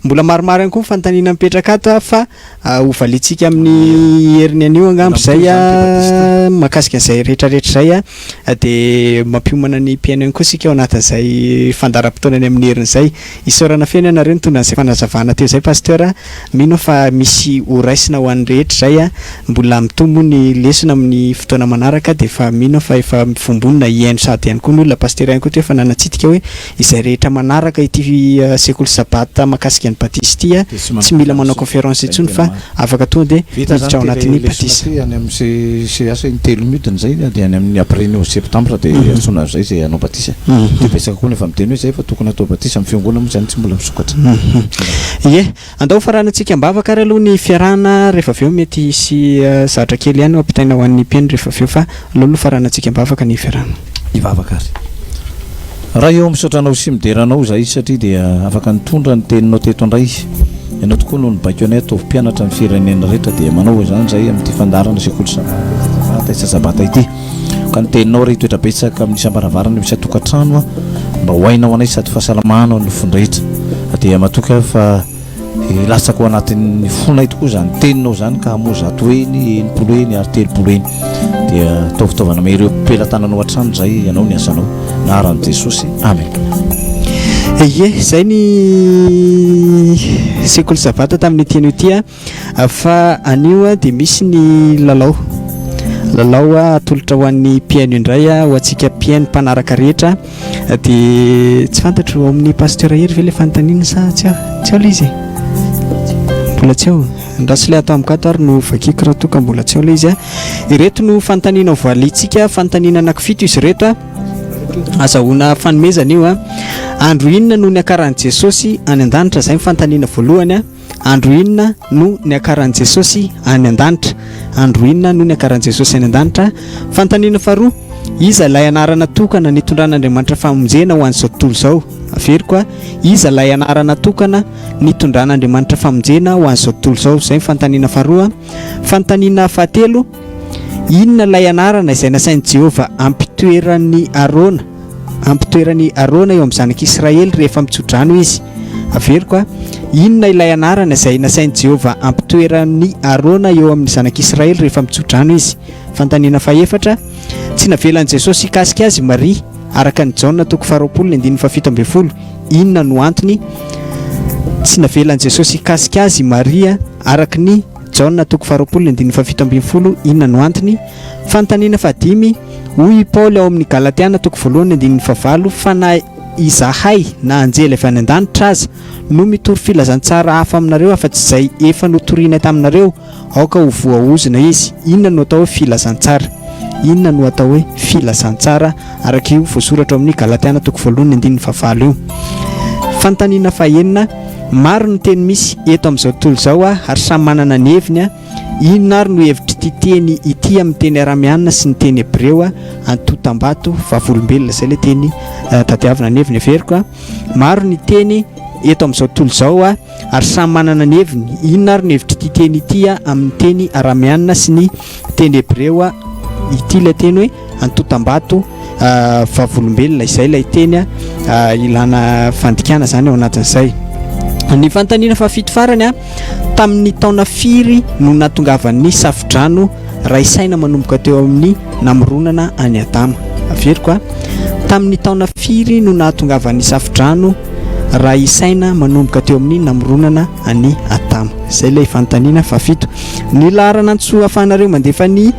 Mbola maromaro ihany koa fanontaniana mipetraka ato fa hovalitsika amin'ny heriny anio angamba zay mahakasika an'izay rehetrarehetra zay dia mampiomana ny mpiaino ihany koa sika ao anatin'izay fandaram-potoana ny amin'ny herin'izay. Isaorana feno ianareo nitondra an'izay fanazavana teo zay pasteur. Mino fa misy oraisina ho an'ny rehetra zay mbola mitombo ny lesona amin'ny fotoana manaraka dia fa mino fa efa mifombonina hiaino sady ihany koa ny olona pasteur ihany koa teo efa nanatsitika hoe izay rehetra manaraka ity sekoly sabata mahakasika ny batisa ity tsy mila manao conférence intsony fa afaka tonga dia miditra ao anatin'ny batisa. Any amin'ny asa ny 3 minutes zay dia any amin'ny après ny septembre dia antsona zay zay anao batisa. Dia betsaka koa nefa miteny hoe zay fa tokony atao batisa amin'ny fiangonana moa zany tsy mbola misokatra. Ie, andao faranantsika ambavaka ary aloha ny fiarahana rehefa avy eo mety sy zavatra kely ihany ampitaina ho an'ny mpiaino rehefa avy eo fa aloha faranantsika ambavaka ny fiarahana. Ivavaka ary. Raha eo misaotranao sy mideranao zay satria dia afaka nitondra ny teninao teto andray. Ianao tokoa no nibaiko anay ataovy mpianatra amin'ny firenena rehetra dia manao zany zay amin'ity fandarana sekoly sabata isa-sabata ity. Ka ny teninao ray toetra betsaka amin'ny isam-baravarana misy atokantrano mba hoainao anay sady fahasalamana ao ny fondrehetra. Dia matoka fa lasako anatin'ny fonay tokoa zany teninao zany ka mo zato eny enimpolo eny ary telopolo eny dia atao fitaovana me ireo mpelantananao hatrano zay ianao ny asanao na aran'i Jesosy. Amen. Ie, zay ny sekoly sabata tamin'ny teny ity fa anio dia misy ny lalao atolotra ho an'ny mpiaino indray ho antsika mpiaino mpanaraka rehetra dia tsy fantatro ao amin'ny pasteur hery ve le fanontaniana sa tsy ao le izy mbola tsy ao ndrasy le atao amikato ary no vakiko raha toka mbola tsy ao le izy ireto no fanontaniana voalitsika fanontaniana anankifito izy reto azahoana fanomezana io andro inona no niakaran'i Jesosy any an-danitra. Zay fanontaniana voalohany andro inona no niakaran'i Jesosy any an-danitra. Andro inona no niakaran'i Jesosy any an-danitra. Fanontaniana faharoa, iza ilay anarana tokana nitondran'Andriamanitra famonjena ho an'izao tontolo izao. Averiko iza ilay anarana tokana nitondran'Andriamanitra famonjena ho an'izao tontolo izao. Zay fanontaniana faharoa. Fanontaniana fahatelo, inona ilay anarana izay nasain'i Jehova ampitoeran'ny Arona eo amin'ny zanak'Israely rehefa mitsodrano izy. Averiko inona ilay anarana izay nasain'i Jehova ampitoeran'ny Arona eo amin'ny zanak'Israely rehefa mitsodrano izy. Fanontaniana fahaefatra, tsy navelan'i Jesosy hikasika azy Maria araka ny Jaona 2:17. Inona no antony tsy navelan'i Jesosy hikasika azy Maria araka ny Jaona 2:17. Inona no antony? Fanontaniana fahadimy, hoy Paoly ao amin'ny Galatiana 1:9 fa na izahay na anjely avy any an-danitra aza no mitory filazantsara hafa aminareo afa-tsy izay efa notoriana taminareo aoka ho voaozina izy. Inona no atao hoe filazantsara? Inona no atao hoe filazantsara araka io voasoratra amin'ny Galatiana 1:9 io. Fanontaniana fahaenina, maro ny teny misy eto amin'izao tontolo izao ary samy manana ny heviny inona ary no hevitry ity teny ity amin'ny teny aramianina sy ny teny hebreo antotam-bato vavolombelona zay le teny tadiavina ny heviny. Averiko maro ny teny eto amin'izao tontolo izao ary samy manana ny heviny inona ary no hevitry ity teny ity amin'ny teny aramianina sy ny teny hebreo ity le teny hoe antotam-bato vavolombelona. Izay ilay teny ilana fandikana zany ao anatin'izay. Ny fanontaniana fahafito farany tamin'ny taona firy no nahatongavan'ny safidrano raisaina manomboka teo amin'ny namoronana any Adama. Averiko tamin'ny taona firy no nahatongavan'ny safidrano raha isaina manomboka teo amin'ny namoronana any atamo. Izay ilay fanontaniana fafito. Ny laharanantso ahafahanareo mandefa ny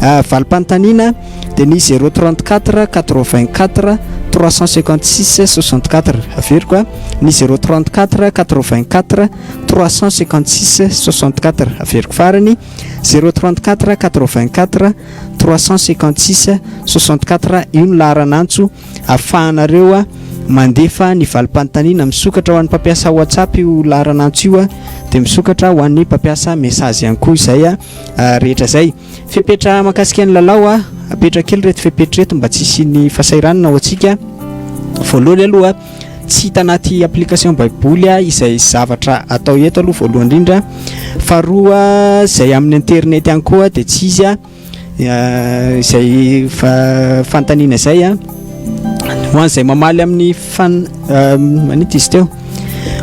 valim-panontaniana dia ny 034 84 356 64. Averiko a, ny 034 84 356 64. Averiko farany 034 84 356 64. Io ny laharanantso ahafahanareo a mandefa ny valim-panontaniana. Misokatra ho an'ny mpampiasa WhatsApp io laharanantso io a, dia misokatra ho an'ny mpampiasa message ihany koa izay a rehetra zay. Fepetra makasika ny lalao a, apetra kely reto fepetra reto mba tsy isian'ny fasairanana ho antsika. Voalohany aloha tsy hita anaty application baiboly izay zavatra atao eto aloha voalohany indrindra. Faharoa izay amin'ny internet ihany koa dia tsy izy izay fanontaniana izay ho an'izay mamaly amin'ny manity izy teo,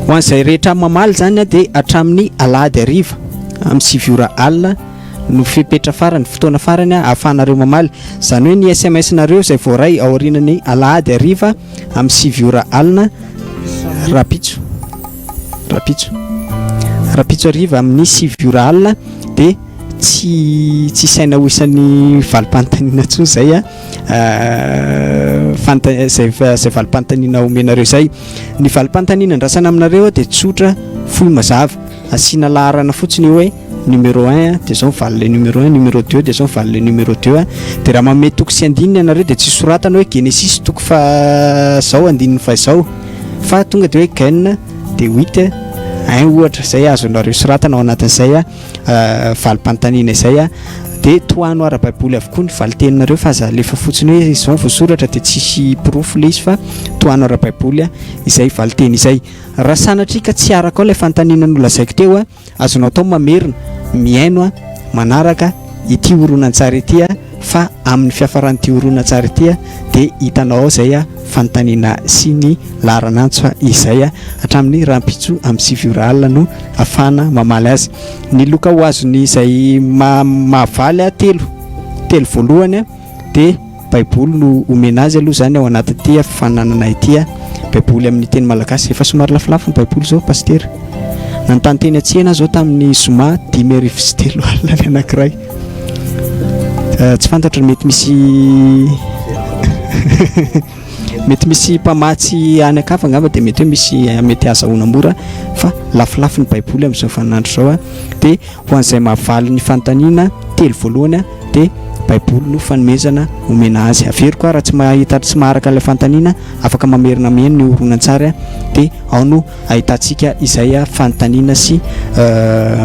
ho an'izay rehetra mamaly zany dia hatramin'ny alahady hariva amin'ny 7 ora alina no fepetra farany, fotoana farany ahafahanareo mamaly. Zany hoe ny SMS nareo izay voaray ao aorianan'ny alahady hariva amin'ny 7 ora alina rapitso hariva amin'ny 7 ora alina dia tsy saina ho isan'ny valim-panontaniana intsony zay zay valim-panontaniana omenareo zay. Ny valim-panontaniana andrasana aminareo dia tsotra, fohy mazava, asiana laharana fotsiny hoe numéro 1 dia zao mivaly le numéro 1, numéro 2 dia zao mivaly le numéro 2 dia raha manome toko sy andininy ianareo dia tsy soratana hoe Genesis toko fa zao andininy fa zao, fa tonga dia hoe Gen dia 8 ohatra zay azonareo soratana ao anatin'izay valim-panontaniana izay dia toano ara-baiboly avokoa ny valiteninareo fa aza lefa fotsiny hoe izao voasoratra dia tsisy profo le izy fa toano ara-baiboly izay valiteny izay. Raha sanatrika tsy araka ao ilay fanontaniana nolazaiko teo azonao atao mamerina miaino manaraka ity horonan-tsara ity fa amin'ny fiafaran'ity horonan-tsara ity dia hitanao ao izay fanontaniana sy ny laharanantso izay hatramin'ny rahampitso amin'ny 7 ora alina no afana mamaly azy. Ny loka ho azony izay mahavaly telo voalohany dia baiboly no omena azy aloha zany ao anatin'ity fananana ity baiboly amin'ny teny malagasy. Efa somary lafilafo ny baiboly zao paster, nanontany teny antsena zao tamin'ny zoma 10:03 alina ny anankiray. Tsy fantatra mety misy mpamatsy any akafa angamba dia mety hoe mety azahoana mora fa lafilafo ny baiboly amin'izao fanandro zao dia ho an'izay mahavaly ny fanontaniana telo voalohany dia baiboly no fanomezana omena azy. Averiko raha tsy mahita tsy maharaka ilay fanontaniana afaka mamerina miheny ny horonan-tsara dia ao no ahitantsika izay fanontaniana sy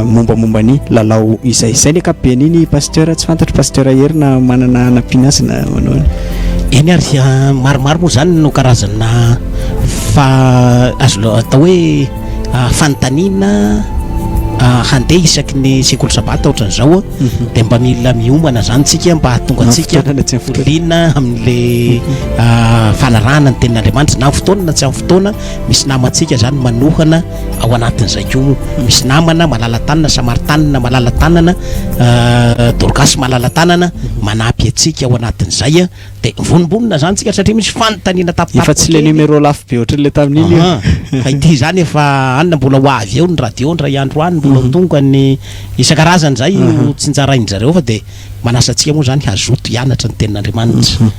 mombamomba ny lalao izay. Izay ny akapobe niny pasteur, tsy fantatro pasteur herina manana nampiana azy na manao eny ary maromaro moa zany no karazana azo atao hoe fanontaniana handeha isaky ny sekoly sabata ohatran'izao dia mba mila miomana zany tsika mba hahatonga antsika liana amin'le fanarahana ny tenin'Andriamanitra na fotoana na tsy amin'ny fotoana. Misy namantsika zany manohana ao anatin'izay koa, misy namana malala tanana, Samaritanina malala tanana, Dorcas malala tanana manampy atsika ao anatin'izay dia vonombonina zany tsika satria misy fanontaniana tapitapo. Efa tsy le numéro lafo be ohatran'le tamin'iny fa ity zany efa anina mbola ho avy eo ny radio ny ray andro any mbola tonga ny isan-karazany zay tsy njarainy zareo fa dia manasantsika moa zany hazoto hianatra ny tenin'Andriamanitra.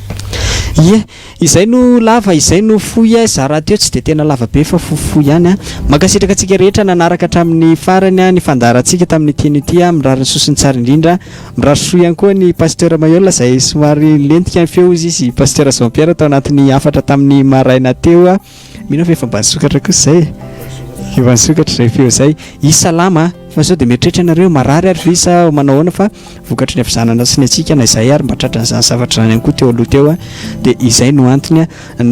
Izay no lava, izay no fohy zara teo tsy dia tena lava be fa fohifohy ihany makasitraka antsika rehetra nanaraka hatramin'ny farany ny fandarantsika tamin'ny tiany ity mirary ny sosiny tsara indrindra. Mirary soa ihany koa ny pasteur Mayola izay somary lentika ny feo izy pasteur Jean Pierre tao anatin'ny afatra tamin'ny maraina teo mino fa efa mba nisokatra kosa zay efa nisokatra zay feo zay. Isalama fa sao dia mieritreritra ianareo marary ary visa manahoana fa vokatry ny avizanana sy ny atsika na izay ary mba tratrany zany zavatra zany ihany koa teo aloha teo dia izay no antony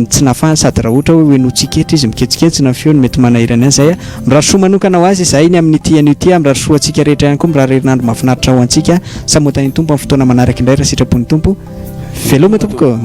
tsy nafahany sady raha ohatra hoe notsiketra izy miketsiketsina ny feony mety manahirana any zay mirary soa manokana ho azy izay ny amin'ny tian'io ty mirary soa antsika rehetra ihany koa mirary herinandro mahafinaritra ho antsika samotany tompo amin'ny fotoana manaraka indray raha sitrapon'ny tompo veloma tompoko.